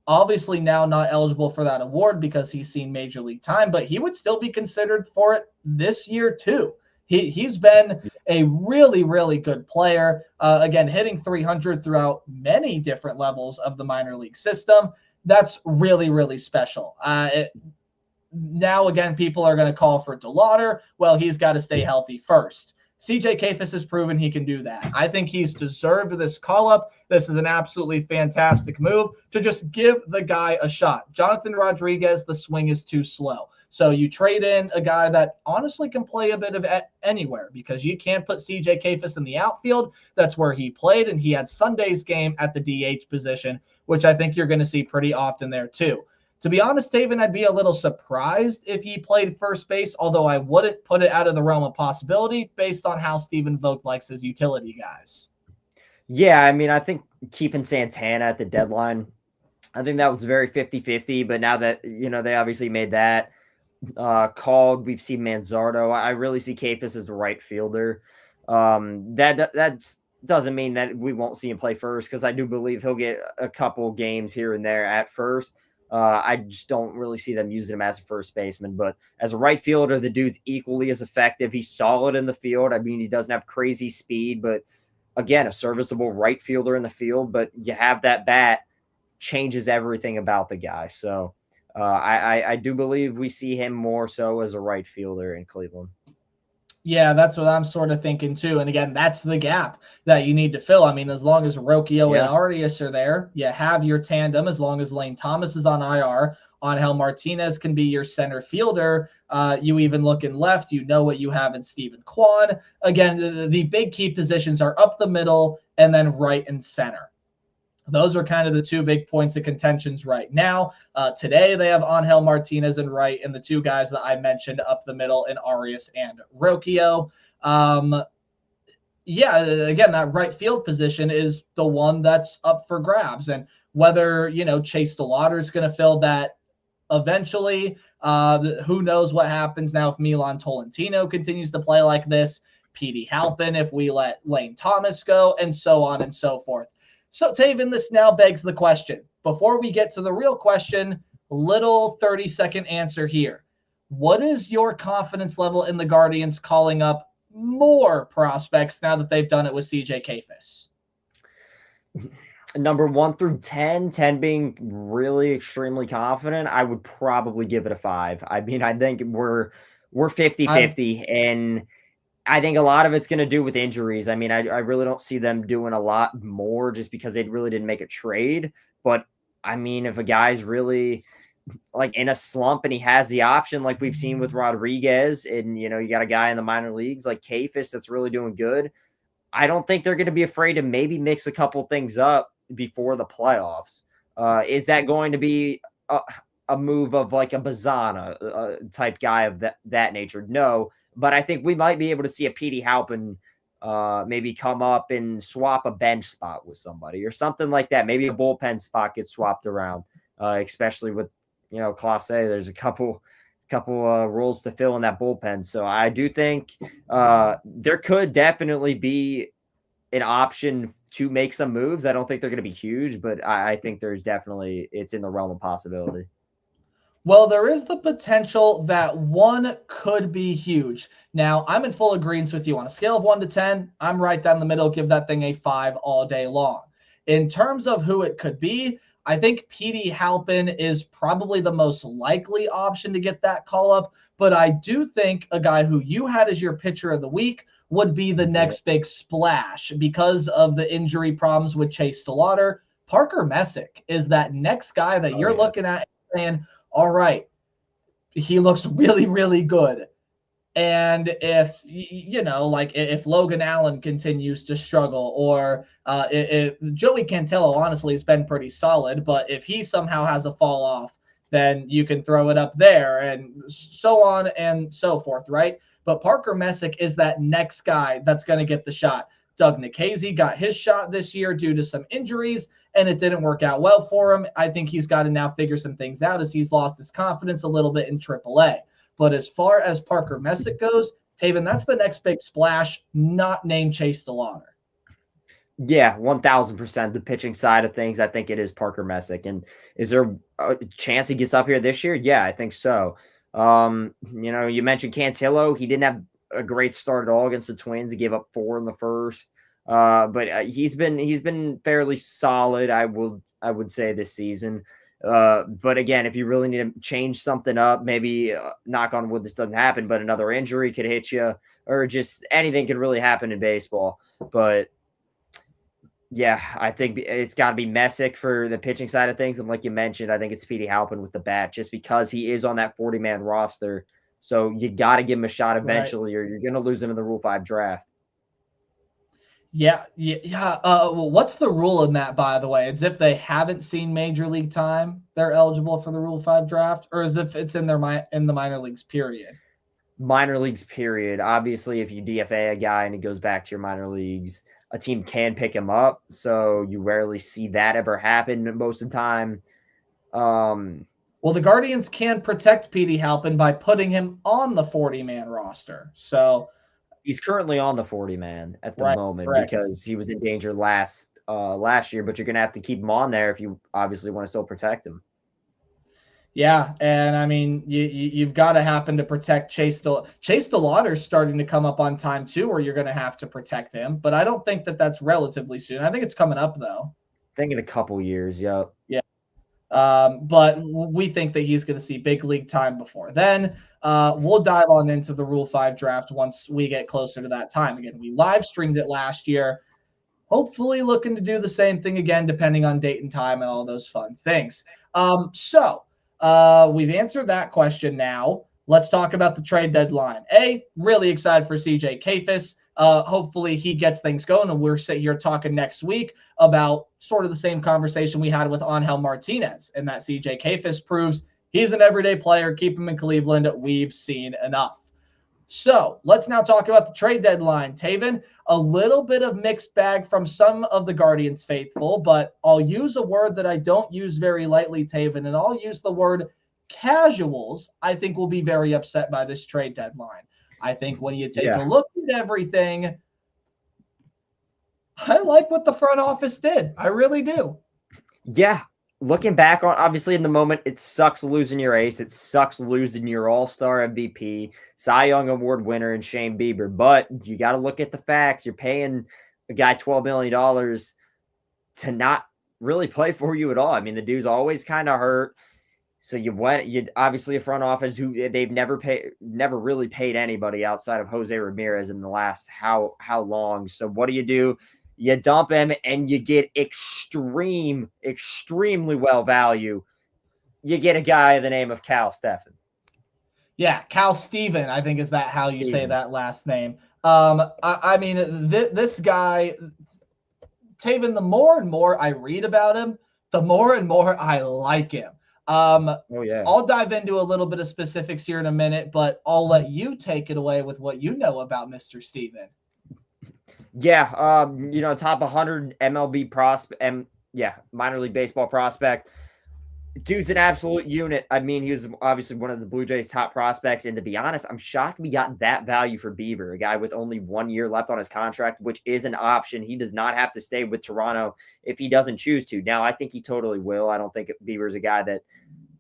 S2: obviously now not eligible for that award because he's seen major league time, but he would still be considered for it this year too. He's been a really, really good player. Again, hitting 300 throughout many different levels of the minor league system. That's really, really special. Now, again, people are going to call for DeLauder. Well, he's got to stay healthy first. CJ Kayfus has proven he can do that. I think he's deserved this call-up. This is an absolutely fantastic move to just give the guy a shot. Jonathan Rodriguez, the swing is too slow. So you trade in a guy that honestly can play a bit of anywhere because you can't put CJ Kayfus in the outfield. That's where he played, and he had Sunday's game at the DH position, which I think you're going to see pretty often there too. To be honest, Taven, I'd be a little surprised if he played first base, although I wouldn't put it out of the realm of possibility based on how Stephen Vogt likes his utility guys.
S1: Yeah, I mean, I think keeping Santana at the deadline, I think that was very 50-50, but now that, they obviously made that called, we've seen Manzardo. I really see Kayfus as the right fielder. That doesn't mean that we won't see him play first because I do believe he'll get a couple games here and there at first. I just don't really see them using him as a first baseman, but as a right fielder, the dude's equally as effective. He's solid in the field. I mean, he doesn't have crazy speed, but again, a serviceable right fielder in the field, but you have that bat changes everything about the guy. So I do believe we see him more so as a right fielder in Cleveland.
S2: Yeah, that's what I'm sort of thinking too. And again, that's the gap that you need to fill. I mean, as long as Rocchio and Arias are there, you have your tandem. As long as Lane Thomas is on IR, Angel Martinez can be your center fielder. You even look in left, you know what you have in Stephen Kwan. Again, the big key positions are up the middle and then right and center. Those are kind of the two big points of contentions right now. Today, they have Angel Martinez and right, and the two guys that I mentioned up the middle in Arias and Rocchio. Again, that right field position is the one that's up for grabs. And whether, Chase DeLauder is going to fill that eventually, who knows what happens now if Milan Tolentino continues to play like this, Petey Halpin if we let Lane Thomas go, and so on and so forth. So, Taven, this now begs the question. Before we get to the real question, little 30-second answer here. What is your confidence level in the Guardians calling up more prospects now that they've done it with CJ Kayfus?
S1: Number 1 through 10, 10 being really extremely confident, I would probably give it a 5. I mean, I think we're 50-50, and I think a lot of it's going to do with injuries. I mean, I really don't see them doing a lot more just because they really didn't make a trade. But, I mean, if a guy's really like in a slump and he has the option like we've seen with Rodriguez, and you got a guy in the minor leagues like Kayfis that's really doing good, I don't think they're going to be afraid to maybe mix a couple things up before the playoffs. Is that going to be a move of like a Bazana type guy of that nature? No, but I think we might be able to see a Petey Halpin maybe come up and swap a bench spot with somebody or something like that. Maybe a bullpen spot gets swapped around, especially with Clase. There's a couple roles to fill in that bullpen. So I do think there could definitely be an option to make some moves. I don't think they're going to be huge, but I think it's in the realm of possibility.
S2: Well, there is the potential that one could be huge. Now, I'm in full agreement with you. On a scale of 1 to 10, I'm right down the middle. Give that thing a 5 all day long. In terms of who it could be, I think Petey Halpin is probably the most likely option to get that call up. But I do think a guy who you had as your pitcher of the week would be the next big splash because of the injury problems with Chase DeLauter. Parker Messick is that next guy that you're looking at and saying, all right, he looks really, really good. And if, if Logan Allen continues to struggle, or if Joey Cantillo, honestly, has been pretty solid, but if he somehow has a fall off, then you can throw it up there and so on and so forth, right? But Parker Messick is that next guy that's going to get the shot. Doug Nikhazy got his shot this year due to some injuries, and it didn't work out well for him. I think he's got to now figure some things out as he's lost his confidence a little bit in AAA. But as far as Parker Messick goes, Taven, that's the next big splash, not named Chase DeLauter.
S1: Yeah, 1,000%. The pitching side of things, I think it is Parker Messick. And is there a chance he gets up here this year? Yeah, I think so. You mentioned Cantillo. He didn't have a great start at all against the Twins. He gave up 4 in the first. But he's been fairly solid, I would say, this season. But again, if you really need to change something up, maybe knock on wood, this doesn't happen, but another injury could hit you, or just anything could really happen in baseball. But yeah, I think it's got to be Messick for the pitching side of things. And like you mentioned, I think it's Petey Halpin with the bat, just because he is on that 40-man roster. So you got to give him a shot eventually, or you're going to lose him in the Rule 5 draft.
S2: Yeah. Well, what's the rule in that, by the way? It's if they haven't seen Major League time, they're eligible for the Rule 5 draft, or is if it's in the minor leagues period?
S1: Minor leagues period. Obviously, if you DFA a guy and he goes back to your minor leagues, a team can pick him up. So you rarely see that ever happen most of the time.
S2: Well, the Guardians can protect Petey Halpin by putting him on the 40-man roster. So
S1: he's currently on the 40-man at the moment, because he was in danger last year, but you're going to have to keep him on there if you obviously want to still protect him.
S2: Yeah, and I mean, you've got to happen to protect Chase DeLauter's starting to come up on time too, where you're going to have to protect him. But I don't think that that's relatively soon. I think it's coming up though.
S1: I think in a couple years. Yep.
S2: Yeah. But we think that he's going to see big league time before then. We'll dive on into the Rule 5 draft once we get closer to that time. Again, we live streamed it last year. Hopefully looking to do the same thing again, depending on date and time and all those fun things. So we've answered that question now. Let's talk about the trade deadline. Really excited for CJ Kayfis. Hopefully he gets things going, and we're sitting here talking next week about sort of the same conversation we had with Angel Martinez, and that CJ Kayfis proves he's an everyday player. Keep him in Cleveland. We've seen enough. So let's now talk about the trade deadline. Taven, a little bit of mixed bag from some of the Guardians faithful, but I'll use a word that I don't use very lightly, Taven, and I'll use the word casuals. I think will be very upset by this trade deadline. I think when you take a look at everything, I like what the front office did. I really do.
S1: Yeah. Looking back on, obviously in the moment, it sucks losing your ace. It sucks losing your all-star MVP, Cy Young Award winner, and Shane Bieber. But you got to look at the facts. You're paying a guy $12 million to not really play for you at all. I mean, the dude's always kind of hurt. So you obviously a front office who they've never really paid anybody outside of Jose Ramirez in the last how long. So what do? You dump him and you get extremely well value you get a guy of the name of Cal Steffen.
S2: Yeah, Cal Steven, I think is that how you say that last name. I mean, this guy, Taven, the more and more I read about him, the more and more I like him.
S1: Oh yeah.
S2: I'll dive into a little bit of specifics here in a minute, but I'll let you take it away with what you know about Mr. Steven.
S1: Yeah, top 100 MLB prospect, minor league baseball prospect. Dude's an absolute unit. I mean, he was obviously one of the Blue Jays' top prospects. And to be honest, I'm shocked we got that value for Bieber, a guy with only 1 year left on his contract, which is an option. He does not have to stay with Toronto if he doesn't choose to. Now, I think he totally will. I don't think Bieber's a guy that,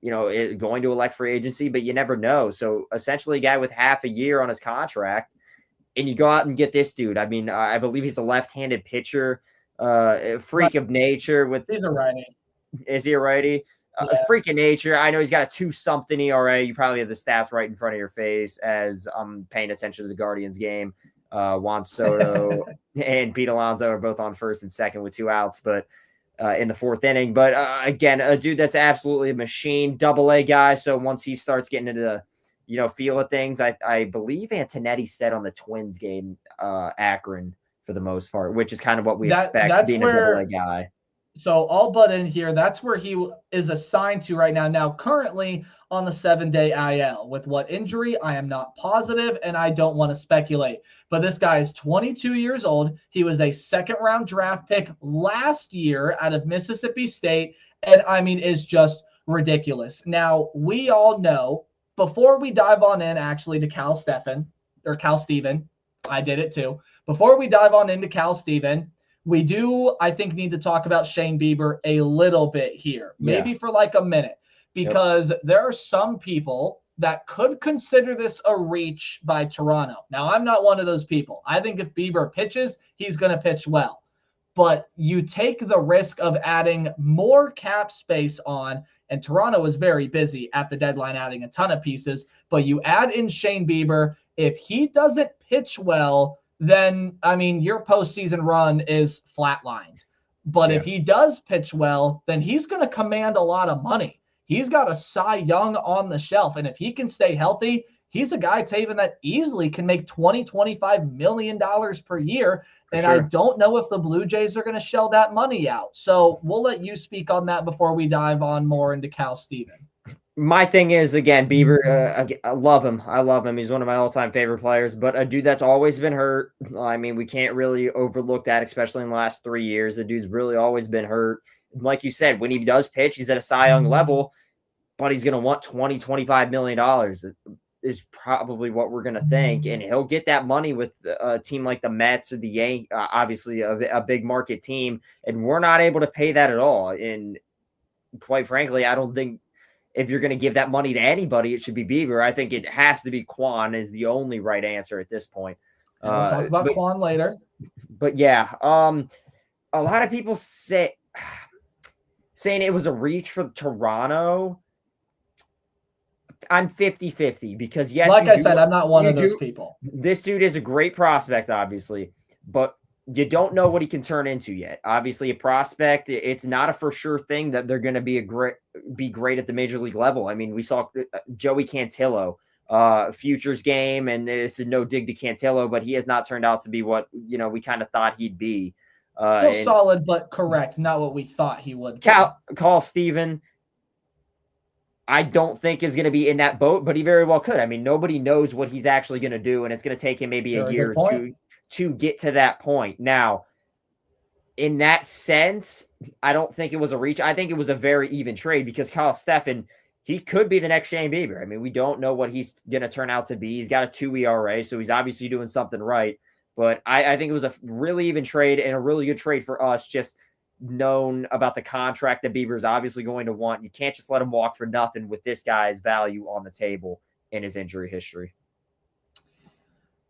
S1: is going to elect free agency, but you never know. So essentially a guy with half a year on his contract, and you go out and get this dude. I mean, I believe he's a left-handed pitcher, freak of nature.
S2: He's a righty.
S1: Is he a righty? A freak of nature. I know he's got a 2-something ERA. You probably have the stats right in front of your face as I'm paying attention to the Guardians game. Juan Soto and Pete Alonso are both on first and second with 2 outs, but in the 4th inning. But again, a dude that's absolutely a machine, double-A guy. So once he starts getting into the feel of things, I believe Antonetti said on the Twins game, Akron for the most part, which is kind of what we expect being a double-A guy.
S2: So all but in here, that's where he is assigned to right now. Now, currently on the 7-day IL. With what injury, I am not positive, and I don't want to speculate. But this guy is 22 years old. He was a 2nd-round draft pick last year out of Mississippi State, and I mean, is just ridiculous. Now, we all know, before we dive on in actually to Cal Steven, I did it too. Before we dive on into Cal Steven, we do, I think, need to talk about Shane Bieber a little bit here, maybe for like a minute, because there are some people that could consider this a reach by Toronto. Now, I'm not one of those people. I think if Bieber pitches, he's going to pitch well. But you take the risk of adding more cap space on, and Toronto is very busy at the deadline adding a ton of pieces, but you add in Shane Bieber. If he doesn't pitch well, then, I mean, your postseason run is flatlined. But if he does pitch well, then he's going to command a lot of money. He's got a Cy Young on the shelf. And if he can stay healthy, he's a guy, Taven, that easily can make $20-25 million per year. And I don't know if the Blue Jays are going to shell that money out. So we'll let you speak on that before we dive on more into Cal Steven.
S1: My thing is, again, Bieber, I love him. I love him. He's one of my all-time favorite players, but a dude that's always been hurt. I mean, we can't really overlook that, especially in the last 3 years. The dude's really always been hurt. Like you said, when he does pitch, he's at a Cy Young level, but he's going to want $20-25 million is probably what we're going to think. And he'll get that money with a team like the Mets or the Yankees, obviously a big market team, and we're not able to pay that at all. And quite frankly, I don't think, if you're going to give that money to anybody, it should be Bieber. I think it has to be Kwan is the only right answer at this point.
S2: We'll talk about Kwan later.
S1: But yeah, a lot of people saying it was a reach for Toronto. I'm 50-50 because yes,
S2: like I said, I'm not one of those people.
S1: This dude is a great prospect, obviously, but you don't know what he can turn into yet. Obviously, a prospect, it's not a for sure thing that they're going to be great at the major league level. I mean, we saw Joey Cantillo, futures game, and this is no dig to Cantillo, but he has not turned out to be what we kind of thought he'd be.
S2: Still solid, but correct, not what we thought he would.
S1: Cal Steven, I don't think is going to be in that boat, but he very well could. I mean, nobody knows what he's actually going to do, and it's going to take him maybe a year or two to get to that point. Now, in that sense, I don't think it was a reach. I think it was a very even trade because Cal Steffen, he could be the next Shane Bieber. I mean, we don't know what he's going to turn out to be. He's got a 2 ERA, so he's obviously doing something right. But I think it was a really even trade and a really good trade for us, just known about the contract that Bieber is obviously going to want. You can't just let him walk for nothing with this guy's value on the table in his injury history.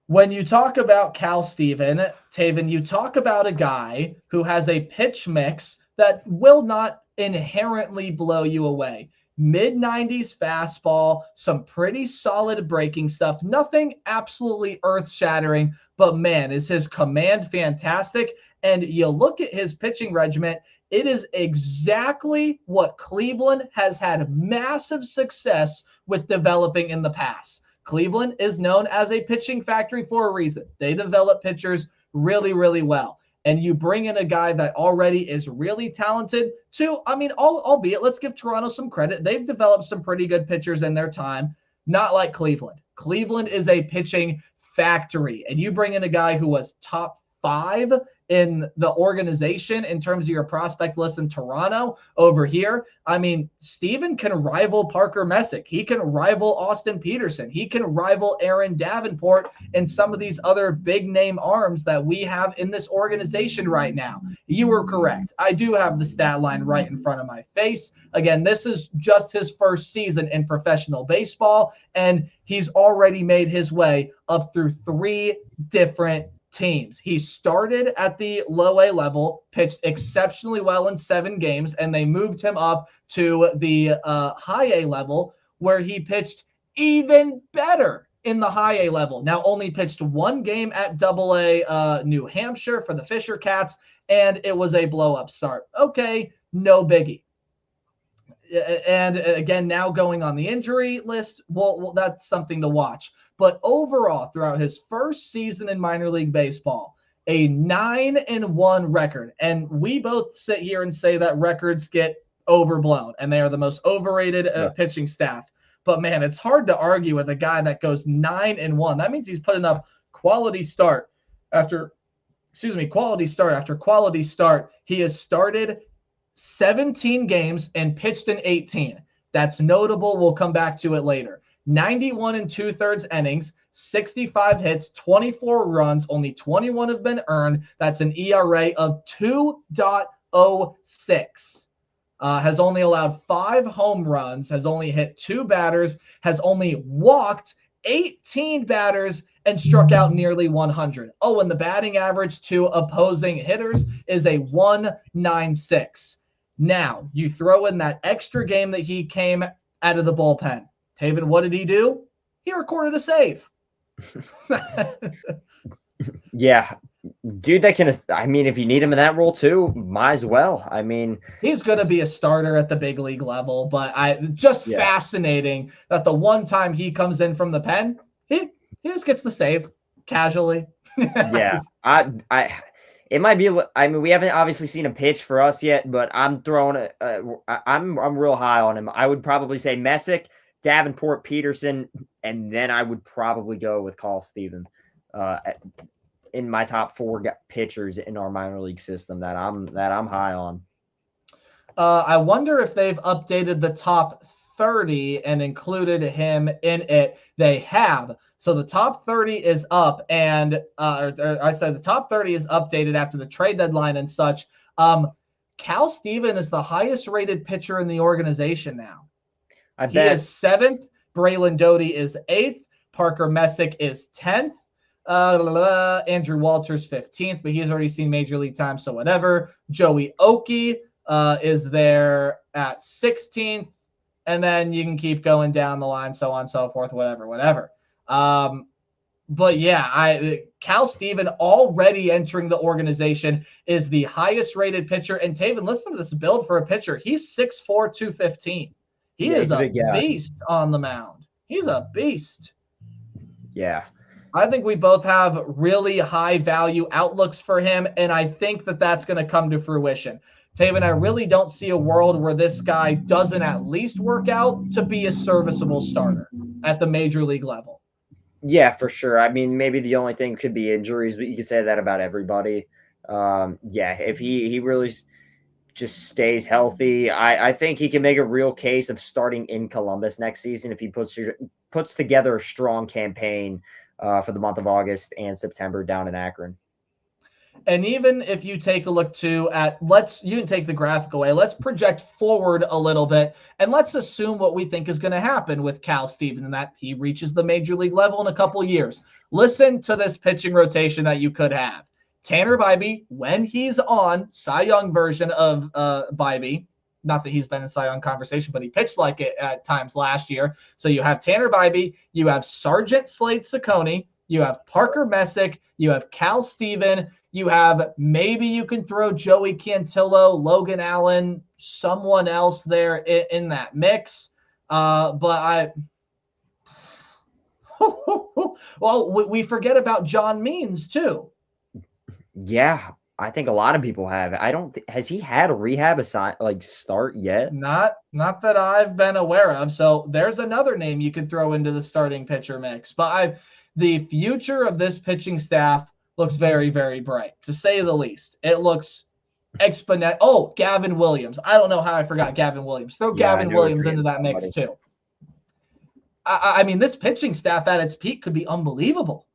S2: When you talk about Cal Steven, Taven, you talk about a guy who has a pitch mix that will not inherently blow you away. Mid-90s fastball, some pretty solid breaking stuff, nothing absolutely earth-shattering, but man, is his command fantastic. And you look at his pitching regimen, It is exactly what Cleveland has had massive success with developing in the past. Cleveland is known as a pitching factory for a reason. They develop pitchers really, really well. And you bring in a guy that already is really talented too. I mean, albeit, let's give Toronto some credit. They've developed some pretty good pitchers in their time, not like Cleveland. Cleveland is a pitching factory. And you bring in a guy who was top 5 in the organization in terms of your prospect list in Toronto over here. I mean, Steven can rival Parker Messick. He can rival Austin Peterson. He can rival Aaron Davenport and some of these other big name arms that we have in this organization right now. You were correct. I do have the stat line right in front of my face. Again, this is just his first season in professional baseball, and he's already made his way up through 3 different teams. He started at the low A level, pitched exceptionally well in 7 games, and they moved him up to the high A level, where he pitched even better in the high A level. Now only pitched 1 game at Double A New Hampshire for the Fisher Cats, and it was a blow-up start. Okay, no biggie. And again, now going on the injury list, well, that's something to watch. But overall, throughout his first season in minor league baseball, a 9-1 record. And we both sit here and say that records get overblown, and they are the most overrated pitching staff. But man, it's hard to argue with a guy that goes 9-1. That means he's putting up quality start after quality start. He has started 17 games and pitched in 18. That's notable. We'll come back to it later. 91 2/3 innings, 65 hits, 24 runs, only 21 have been earned. That's an ERA of 2.06. Has only allowed 5 home runs, has only hit 2 batters, has only walked 18 batters, and struck out nearly 100. Oh, and the batting average to opposing hitters is a 196. Now, you throw in that extra game that he came out of the bullpen. Taven, what did he do? He recorded a save.
S1: Yeah. Dude, that can, I mean, if you need him in that role too, might as well. I mean,
S2: he's going to be a starter at the big league level, but fascinating that the one time he comes in from the pen, he just gets the save casually.
S1: Yeah. It might be, I mean, we haven't obviously seen a pitch for us yet, but I'm throwing I'm real high on him. I would probably say Messick, Davenport, Peterson, and then I would probably go with Carl Steven in my top 4 pitchers in our minor league system that I'm high on.
S2: I wonder if they've updated the top 30 and included him in it. They have. So the top 30 is up, and I said the top 30 is updated after the trade deadline and such. Cal Steven is the highest rated pitcher in the organization now. He is 7th. Braylon Doty is 8th. Parker Messick is 10th. Andrew Walters 15th, but he's already seen major league time, so whatever. Joey Oakey is there at 16th, and then you can keep going down the line, so on and so forth, whatever. But yeah, Cal Steven already entering the organization is the highest rated pitcher. And Taven, listen to this build for a pitcher. He's 6'4", 215. He is a beast on the mound. He's a beast.
S1: Yeah.
S2: I think we both have really high value outlooks for him, and I think that that's going to come to fruition. Taven, I really don't see a world where this guy doesn't at least work out to be a serviceable starter at the major league level.
S1: Yeah, for sure. I mean, maybe the only thing could be injuries, but you can say that about everybody. Yeah, if he really just stays healthy, I think he can make a real case of starting in Columbus next season if he puts together a strong campaign for the month of August and September down in Akron.
S2: And even if you take a look too at, you can take the graphic away. Let's project forward a little bit, and let's assume what we think is going to happen with Cal Steven, and that he reaches the major league level in a couple of years. Listen to this pitching rotation that you could have. Tanner Bibee, when he's on Cy Young version of Bibee, not that he's been in Cy Young conversation, but he pitched like it at times last year. So you have Tanner Bibee, you have Sergeant Slade Ciccone, You have Parker Messick. You have Cal Steven. You have, maybe you can throw Joey Cantillo, Logan Allen, someone else there in that mix. Well, we forget about John Means too.
S1: Yeah, I think a lot of people have. I don't has he had a rehab start yet?
S2: Not that I've been aware of. So there's another name you could throw into the starting pitcher mix. But the future of this pitching staff looks very, very bright, to say the least. It looks exponential. Oh, Gavin Williams. I don't know how I forgot Gavin Williams. Throw Gavin Williams into that mix too. I mean, this pitching staff at its peak could be unbelievable.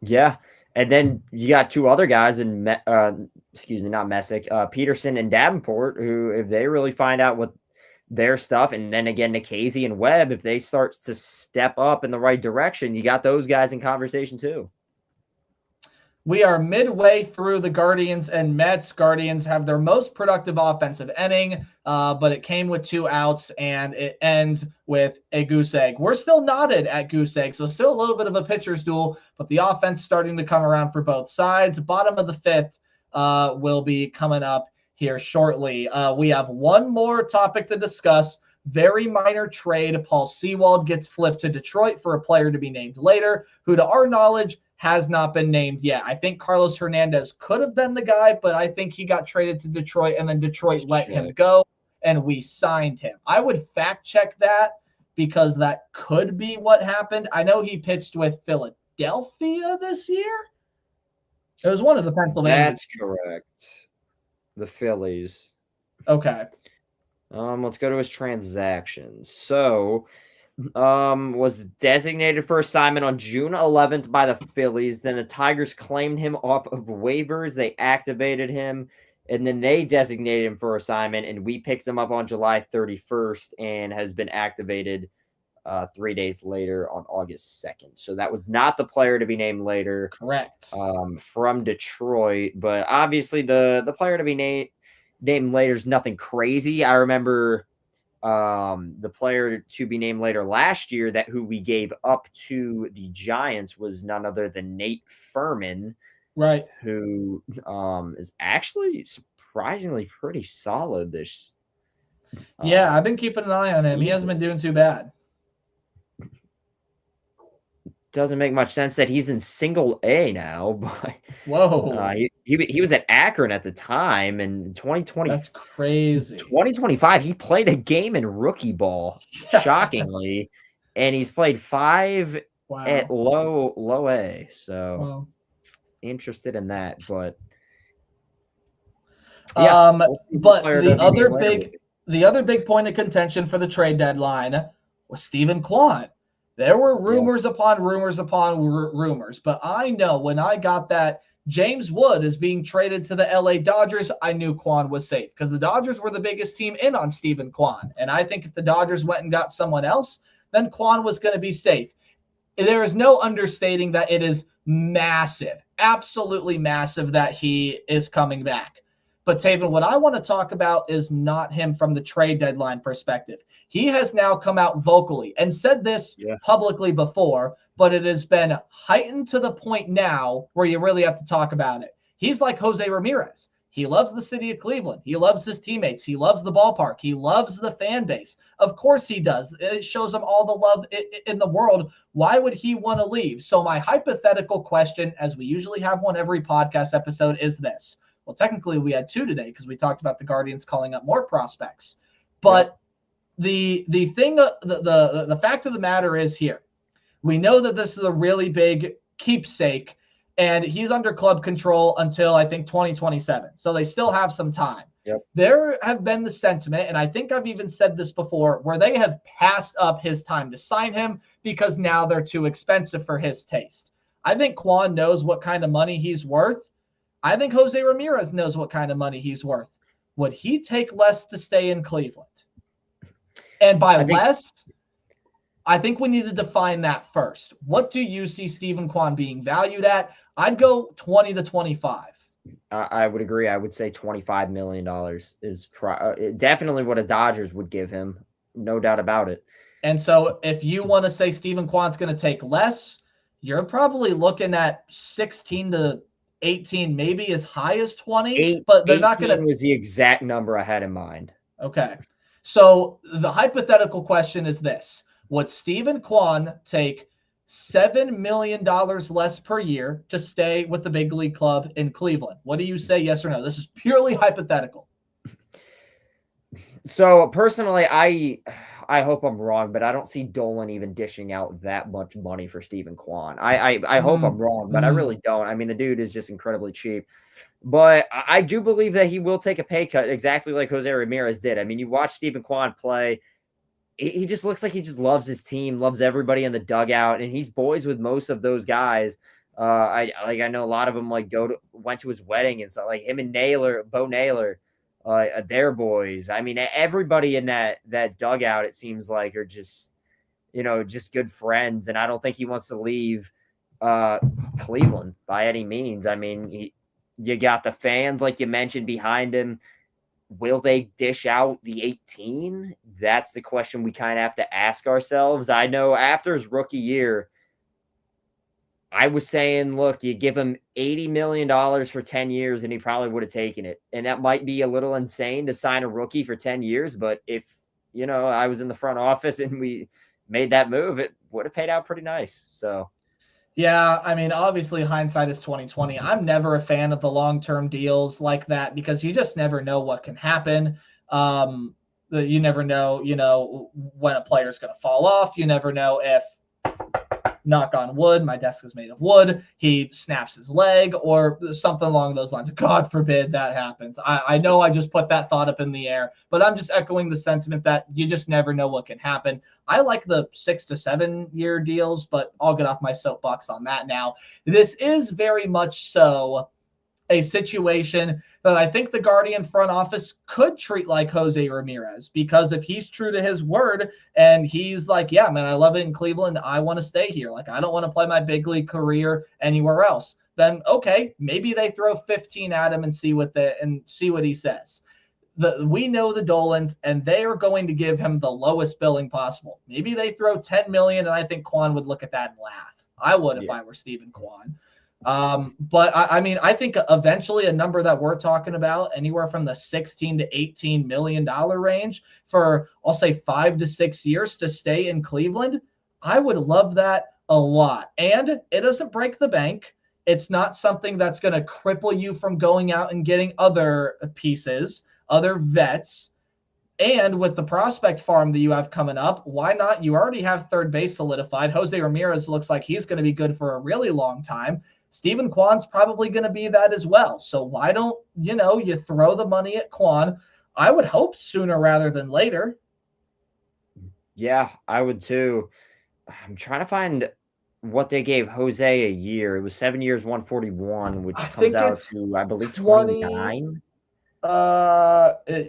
S1: Yeah. And then you got two other guys in, not Messick, Peterson and Davenport, who, if they really find out what their stuff, and then again, Nikhazy and Webb, if they start to step up in the right direction, you got those guys in conversation too.
S2: We are midway through the Guardians and Mets. Guardians have their most productive offensive inning, but it came with 2 outs, and it ends with a goose egg. We're still knotted at goose egg, so still a little bit of a pitcher's duel, but the offense starting to come around for both sides. Bottom of the 5th will be coming up here shortly. We have one more topic to discuss. Very minor trade. Paul Sewald gets flipped to Detroit for a player to be named later, who, to our knowledge, has not been named yet. I think Carlos Hernandez could have been the guy, but I think he got traded to Detroit, and then Detroit let him go, and we signed him. I would fact check that, because that could be what happened. I know he pitched with Philadelphia this year. It was one of the Pennsylvania.
S1: That's correct. The Phillies.
S2: Okay.
S1: Let's go to his transactions. So, was designated for assignment on June 11th by the Phillies. Then the Tigers claimed him off of waivers. They activated him, and then they designated him for assignment, and we picked him up on July 31st and has been activated 3 days later on August 2nd. So that was not the player to be named later.
S2: Correct.
S1: From Detroit, but obviously the player to be named later is nothing crazy. I remember the player to be named later last year who we gave up to the Giants was none other than Nate Furman,
S2: right?
S1: Who is actually surprisingly pretty solid this.
S2: Yeah, I've been keeping an eye on him. He hasn't been doing too bad.
S1: Doesn't make much sense that he's in Single A now, but
S2: whoa,
S1: he was at Akron at the time, and 2020.
S2: That's crazy.
S1: 2025, he played a game in rookie ball, shockingly, and he's played 5 at low A. So interested in that, but
S2: yeah. But the other big point of contention for the trade deadline was Steven Kwan. There were rumors upon rumors upon rumors, but I know when I got that James Wood is being traded to the LA Dodgers, I knew Kwan was safe, because the Dodgers were the biggest team in on Steven Kwan. And I think if the Dodgers went and got someone else, then Kwan was going to be safe. There is no understating that it is massive, absolutely massive, that he is coming back. But Taven, what I want to talk about is not him from the trade deadline perspective. He has now come out vocally and said this publicly before, but it has been heightened to the point now where you really have to talk about it. He's like Jose Ramirez. He loves the city of Cleveland. He loves his teammates. He loves the ballpark. He loves the fan base. Of course he does. It shows him all the love in the world. Why would he want to leave? So my hypothetical question, as we usually have one every podcast episode, is this. Well, technically we had 2 today because we talked about the Guardians calling up more prospects. But the thing, the fact of the matter is here, we know that this is a really big keepsake, and he's under club control until I think 2027. So they still have some time. There have been the sentiment, and I think I've even said this before, where they have passed up his time to sign him because now they're too expensive for his taste. I think Kwan knows what kind of money he's worth. I think Jose Ramirez knows what kind of money he's worth. Would he take less to stay in Cleveland? And by less, I think we need to define that first. What do you see Steven Kwan being valued at? I'd go 20 to 25.
S1: I would agree. I would say $25 million is definitely what a Dodgers would give him. No doubt about it.
S2: And so if you want to say Steven Kwan's going to take less, you're probably looking at 16 to 18, maybe as high as 20, but they're not going to.
S1: was the exact number I had in mind.
S2: Okay. So the hypothetical question is this: would Steven Kwan take $7 million less per year to stay with the big league club in Cleveland? What do you say, yes or no? This is purely hypothetical.
S1: So personally, I hope I'm wrong, but I don't see Dolan even dishing out that much money for Steven Kwan. I hope I'm wrong, but I really don't. I mean, the dude is just incredibly cheap. But I do believe that he will take a pay cut, exactly like Jose Ramirez did. I mean, you watch Steven Kwan play, he just looks like he just loves his team, loves everybody in the dugout, and he's boys with most of those guys. I know a lot of them went to his wedding and stuff. Like him and Naylor, Bo Naylor, they're boys. I mean, everybody in that dugout, it seems like, are just just good friends, and I don't think he wants to leave Cleveland by any means. I mean, you got the fans, like you mentioned, behind him. Will they dish out the 18? That's the question we kind of have to ask ourselves. I know after his rookie year, I was saying, look, you give him $80 million for 10 years and he probably would have taken it. And that might be a little insane to sign a rookie for 10 years. But if, I was in the front office and we made that move, it would have paid out pretty nice. So.
S2: Yeah, I mean, obviously hindsight is 2020. I'm never a fan of the long-term deals like that because you just never know what can happen. You never know, when a player's going to fall off. You never know if, knock on wood, my desk is made of wood, he snaps his leg or something along those lines. God forbid that happens. I know I just put that thought up in the air, but I'm just echoing the sentiment that you just never know what can happen. I like the 6 to 7 year deals, but I'll get off my soapbox on that now. This is very much so a situation that I think the Guardian front office could treat like Jose Ramirez, because if he's true to his word and he's like, yeah, man, I love it in Cleveland, I want to stay here, like I don't want to play my big league career anywhere else, then okay, maybe they throw 15 at him and see what he says. We know the Dolans, and they are going to give him the lowest billing possible. Maybe they throw 10 million, and I think Kwan would look at that and laugh. I would if I were Steven Kwan. But I mean, I think eventually a number that we're talking about, anywhere from the 16 to 18 million dollar range for, I'll say, 5 to 6 years to stay in Cleveland, I would love that a lot. And it doesn't break the bank. It's not something that's going to cripple you from going out and getting other pieces, other vets. And with the prospect farm that you have coming up, why not? You already have third base solidified. Jose Ramirez looks like he's going to be good for a really long time. Steven Kwan's probably going to be that as well. So why don't, you throw the money at Kwan? I would hope sooner rather than later.
S1: Yeah, I would too. I'm trying to find what they gave Jose a year. It was 7 years, 141, which comes out to, I believe, 29.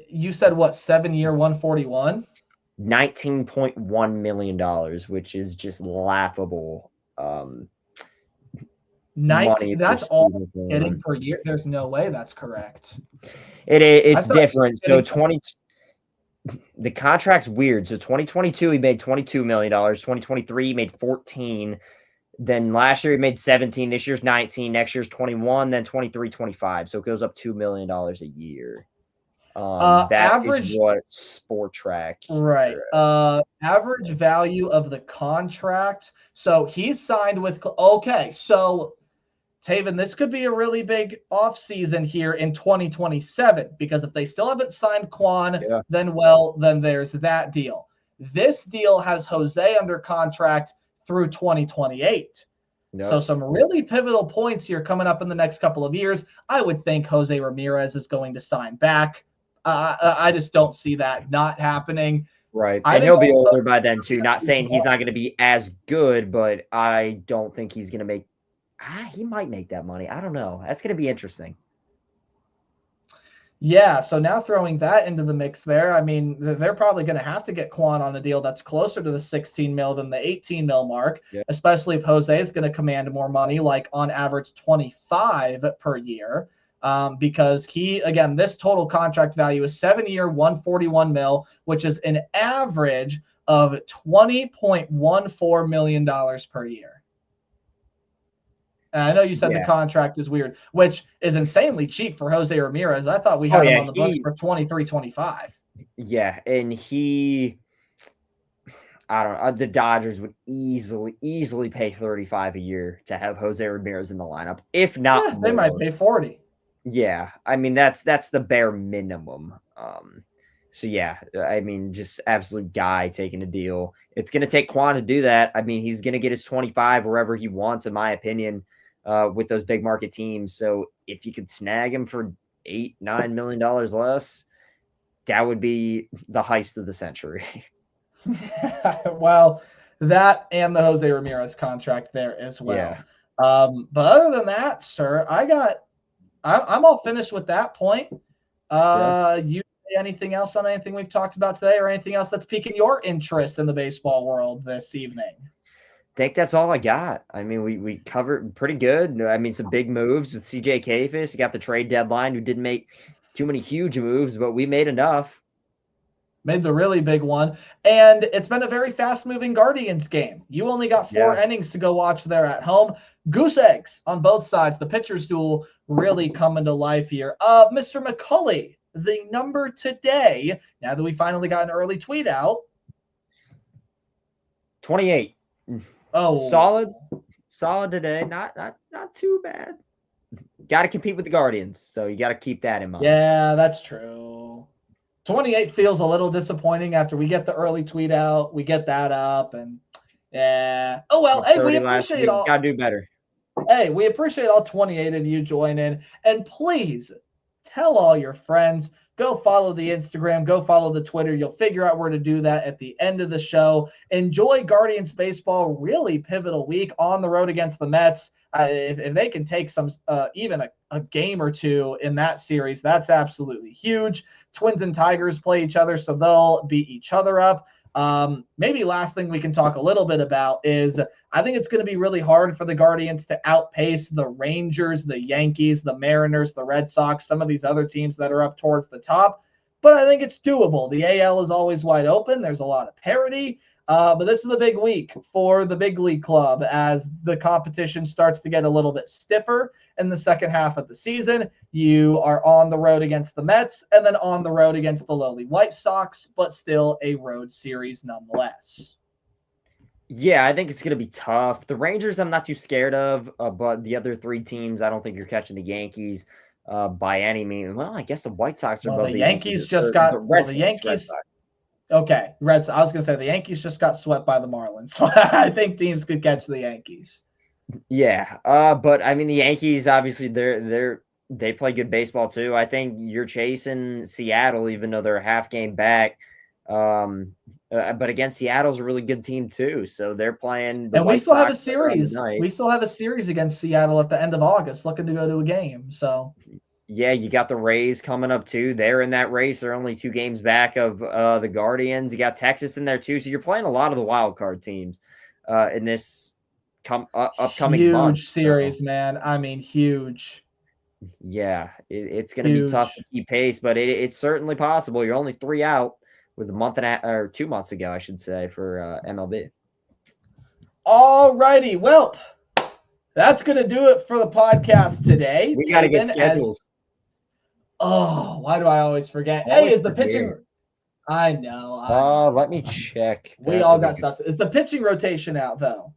S2: You said what, 7 year, 141?
S1: $19.1 million, which is just laughable.
S2: That's all getting per year. There's no way that's correct.
S1: It's different. So the contract's weird. So 2022 he made $22 million. 2023 he made 14. Then last year he made 17. This year's 19. Next year's 21. Then 23, 25. So it goes up $2 million a year. That average is what Spotrac.
S2: Right. Average value of the contract. So he's signed with. Okay. So Taven, this could be a really big offseason here in 2027, because if they still haven't signed Kwan, then there's that deal. This deal has Jose under contract through 2028. Yep. So some really pivotal points here coming up in the next couple of years. I would think Jose Ramirez is going to sign back. I just don't see that not happening.
S1: Right. And he'll be older by then too. Not saying he's not going to be as good, but I don't think he's going to make he might make that money. I don't know. That's going to be interesting.
S2: Yeah, so now throwing that into the mix there, I mean, they're probably going to have to get Kwan on a deal that's closer to the 16 mil than the 18 mil mark, especially if Jose is going to command more money, like on average 25 per year, because this total contract value is 7 year, 141 mil, which is an average of $20.14 million per year. And I know you said the
S1: Yeah.
S2: contract is weird, which is insanely cheap for Jose Ramirez. I thought we had him on the books for 23-25.
S1: Yeah, and I don't know. The Dodgers would easily pay 35 a year to have Jose Ramirez in the lineup, if not
S2: They might
S1: more.
S2: pay 40.
S1: Yeah, I mean that's the bare minimum. So yeah, I mean just absolute guy taking a deal. It's gonna take Quan to do that. I mean he's gonna get his 25 wherever he wants, in my opinion, with those big market teams. So if you could snag him for $8-9 million less, that would be the heist of the century.
S2: Well, that and the Jose Ramirez contract there as well.
S1: Yeah.
S2: But other than that, sir, I'm all finished with that point. You anything else on anything we've talked about today, or anything else that's piquing your interest in the baseball world this evening?
S1: I think that's all I got. I mean, we covered pretty good. I mean, some big moves with CJ Kayface. You got the trade deadline. We didn't make too many huge moves, but we made enough.
S2: Made the really big one. And it's been a very fast-moving Guardians game. You only got 4 innings to go watch there at home. Goose eggs on both sides. The pitcher's duel really coming to life here. Mr. McCully, the number today, now that we finally got an early tweet out.
S1: 28.
S2: Oh.
S1: Solid today. Not too bad. Got to compete with the Guardians, so you got to keep that in mind.
S2: Yeah, that's true. 28 feels a little disappointing after we get the early tweet out. We get that up, and yeah. Oh, well, hey, we appreciate all.
S1: Got to do better.
S2: Hey, we appreciate all 28 of you joining. And please tell all your friends. Go follow the Instagram. Go follow the Twitter. You'll figure out where to do that at the end of the show. Enjoy Guardians baseball. Really pivotal week on the road against the Mets. If they can take some, even a game or two in that series, that's absolutely huge. Twins and Tigers play each other, so they'll beat each other up. Maybe last thing we can talk a little bit about is I think it's going to be really hard for the Guardians to outpace the Rangers, the Yankees, the Mariners, the Red Sox, some of these other teams that are up towards the top. But I think it's doable. The AL is always wide open. There's a lot of parity. But this is a big week for the big league club as the competition starts to get a little bit stiffer in the second half of the season. You are on the road against the Mets and then on the road against the lowly White Sox, but still a road series nonetheless.
S1: Yeah, I think it's going to be tough. The Rangers I'm not too scared of, but the other 3 teams, I don't think you're catching the Yankees by any means. Well, I guess the White Sox are above the Yankees.
S2: The Yankees. Okay, Reds. I was going to say the Yankees just got swept by the Marlins, so I think teams could catch the Yankees.
S1: Yeah, but I mean the Yankees obviously they play good baseball too. I think you're chasing Seattle, even though they're a half game back. But against Seattle's a really good team too, so they're playing.
S2: And we still have a series. We still have a series against Seattle at the end of August, looking to go to a game. So.
S1: Yeah, you got the Rays coming up too. They're in that race. They're only 2 games back of the Guardians. You got Texas in there too. So you're playing a lot of the wild card teams in this upcoming month.
S2: Huge series, man. I mean, huge.
S1: Yeah, it's going to be tough to keep pace, but it's certainly possible. You're only 3 out with a month and or 2 months ago, I should say, for MLB.
S2: All righty. Well, that's going to do it for the podcast today.
S1: We got to get schedules.
S2: Oh, why do I always forget? Hey, is the pitching? I know.
S1: Let me check.
S2: We all got stuff. Is the pitching rotation out though?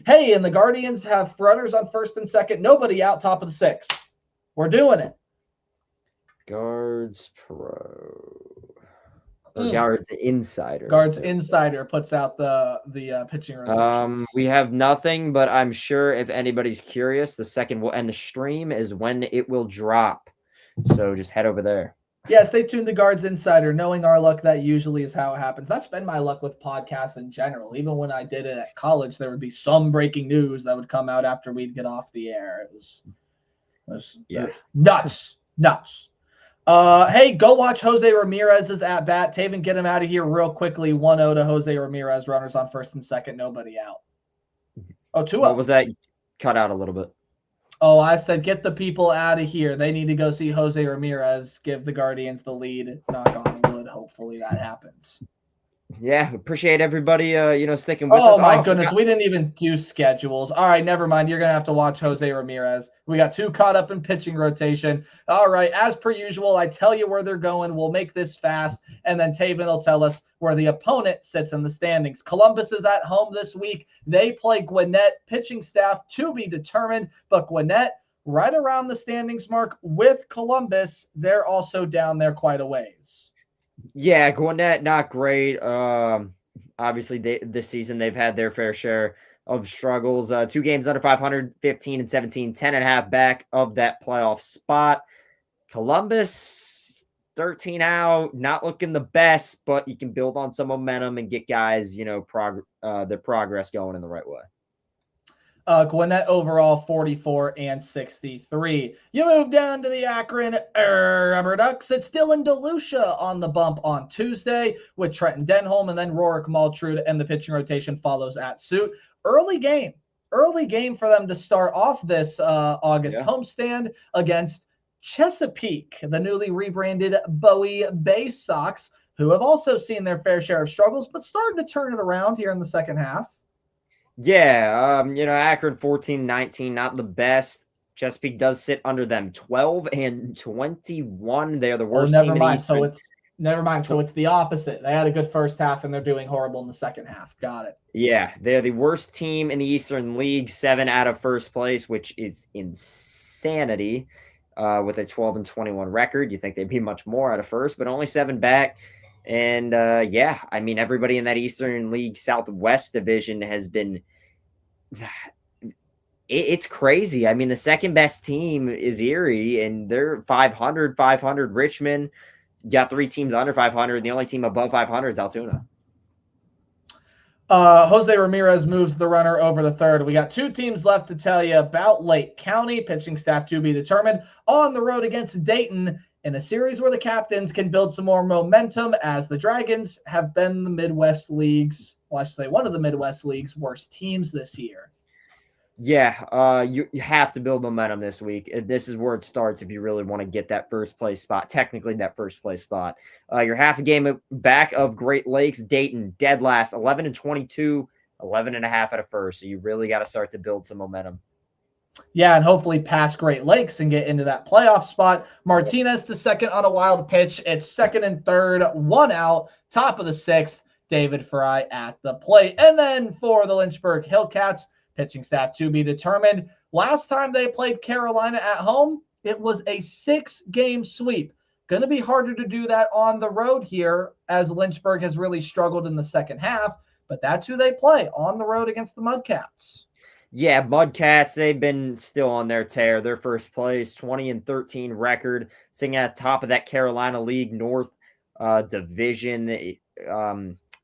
S2: Hey, and the Guardians have runners on first and second. Nobody out top of the 6th. We're doing it.
S1: Guards Pro. Guards Insider.
S2: Guards Insider puts out the pitching rotations.
S1: We have nothing, but I'm sure if anybody's curious, the second will end the stream is when it will drop. So just head over there.
S2: Yeah, stay tuned to Guards Insider. Knowing our luck, that usually is how it happens. That's been my luck with podcasts in general. Even when I did it at college, there would be some breaking news that would come out after we'd get off the air. It was nuts. Hey, go watch Jose Ramirez's at bat. Taven, get him out of here real quickly. 1-0 to Jose Ramirez. Runners on first and second. Nobody out. Oh, 2-0.
S1: What was that? Cut out a little bit.
S2: Oh, I said get the people out of here. They need to go see Jose Ramirez give the Guardians the lead. Knock on wood. Hopefully that happens.
S1: Yeah, appreciate everybody, sticking with us.
S2: Oh my goodness, we didn't even do schedules. All right, never mind. You're gonna have to watch Jose Ramirez. We got too caught up in pitching rotation. All right, as per usual, I tell you where they're going. We'll make this fast, and then Taven will tell us where the opponent sits in the standings. Columbus is at home this week. They play Gwinnett. Pitching staff to be determined, but Gwinnett right around the standings mark with Columbus. They're also down there quite a ways.
S1: Yeah, Gwinnett, not great. Obviously, this season they've had their fair share of struggles. 2 games under 500, 15 and 17, 10.5 back of that playoff spot. Columbus, 13 out, not looking the best, but you can build on some momentum and get guys, their progress going in the right way.
S2: Gwinnett overall 44 and 63. You move down to the Akron Rubber Ducks. It's Dylan DeLucia on the bump on Tuesday with Trenton Denholm, and then Rorik Maltrud, and the pitching rotation follows at suit. Early game for them to start off this August homestand against Chesapeake, the newly rebranded Bowie Bay Sox, who have also seen their fair share of struggles, but started to turn it around here in the second half.
S1: Yeah, Akron 14-19, not the best. Chesapeake does sit under them 12 and 21. They're the worst team in the East.
S2: Never mind. So it's the opposite. They had a good first half and they're doing horrible in the second half. Got it.
S1: Yeah, they're the worst team in the Eastern League, 7 out of first place, which is insanity. With a 12 and 21 record, you think they'd be much more out of first, but only 7 back. And everybody in that Eastern League Southwest division has been it's crazy. I mean, the second best team is Erie, and they're 500. Richmond got 3 teams under 500. The only team above 500 is Altoona.
S2: Jose Ramirez moves the runner over to third. We got 2 teams left to tell you about. Lake County pitching staff to be determined on the road against Dayton, in a series where the captains can build some more momentum, as the Dragons have been the Midwest League's, well, I should say one of the Midwest League's worst teams this year.
S1: Yeah, you have to build momentum this week. This is where it starts if you really want to get that first place spot. Technically, that first place spot. You're half a game back of Great Lakes. Dayton, dead last, 11 and 22, 11.5 out of first. So you really got to start to build some momentum.
S2: Yeah, and hopefully pass Great Lakes and get into that playoff spot. Martinez to second on a wild pitch. It's second and third, 1 out, top of the 6th. David Fry at the plate. And then for the Lynchburg Hillcats, pitching staff to be determined. Last time they played Carolina at home, it was a 6-game sweep. Going to be harder to do that on the road here, as Lynchburg has really struggled in the second half, but that's who they play on the road against the Mudcats.
S1: Yeah, Mudcats, they've been still on their tear. Their first place, 20 and 13 record, sitting at the top of that Carolina League North division.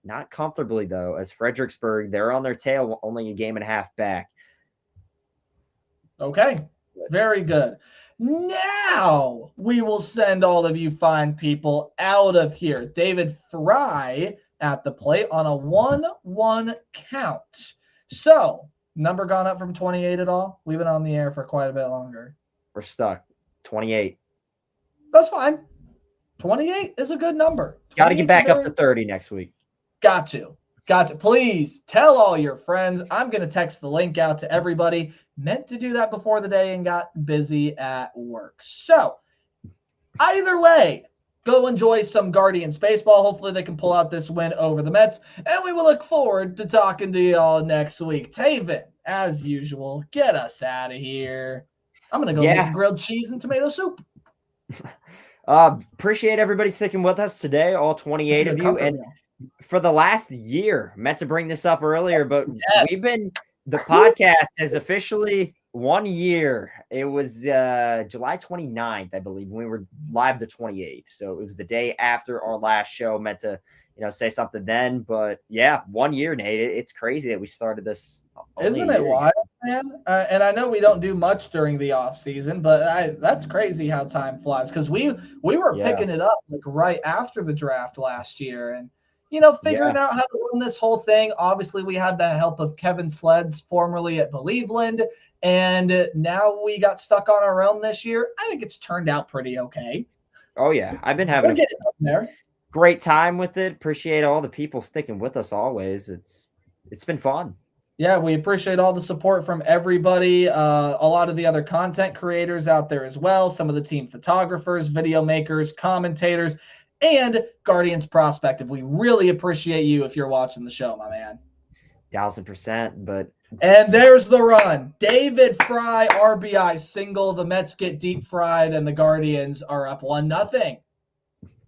S1: Not comfortably, though, as Fredericksburg, they're on their tail, only a game and a half back.
S2: Okay, very good. Now we will send all of you fine people out of here. David Fry at the plate on a 1-1 count. So, number gone up from 28 at all? We've been on the air for quite a bit longer.
S1: We're stuck. 28.
S2: That's fine. 28 is a good number.
S1: Got to get back up to 30 next week.
S2: Got to. Please tell all your friends. I'm going to text the link out to everybody. Meant to do that before the day and got busy at work. So, either way, go enjoy some Guardians baseball. Hopefully they can pull out this win over the Mets. And we will look forward to talking to you all next week. Taven, as usual, get us out of here. I'm going to go make grilled cheese and tomato soup.
S1: Appreciate everybody sticking with us today, all 28 of you. And for the last year, meant to bring this up earlier, but the podcast has officially 1 year. It was July 29th, I believe, when we were live the 28th. So it was the day after our last show. Meant to, say something then, but yeah, 1 year, Nate. It's crazy that we started this.
S2: Isn't it wild, man? And I know we don't do much during the off season, but that's crazy how time flies, because we were picking it up like right after the draft last year, and figuring out how to run this whole thing. Obviously, we had the help of Kevin Sleds, formerly at Believeland, and now we got stuck on our own this year. I think it's turned out pretty okay.
S1: Oh yeah, I've been having
S2: there.
S1: great time with it. Appreciate all the people sticking with us always. It's been fun.
S2: Yeah, we appreciate all the support from everybody. A lot of the other content creators out there as well. Some of the team photographers, video makers, commentators, and Guardians Prospective. We really appreciate you if you're watching the show, my man.
S1: 1000%. But
S2: and there's the run. David Fry RBI single. The Mets get deep fried, and the Guardians are up 1-0.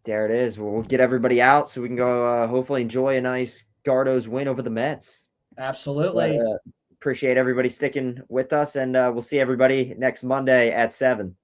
S1: There it is. We'll get everybody out so we can go hopefully enjoy a nice Gardos win over the Mets.
S2: Absolutely.
S1: But, appreciate everybody sticking with us, and we'll see everybody next Monday at 7.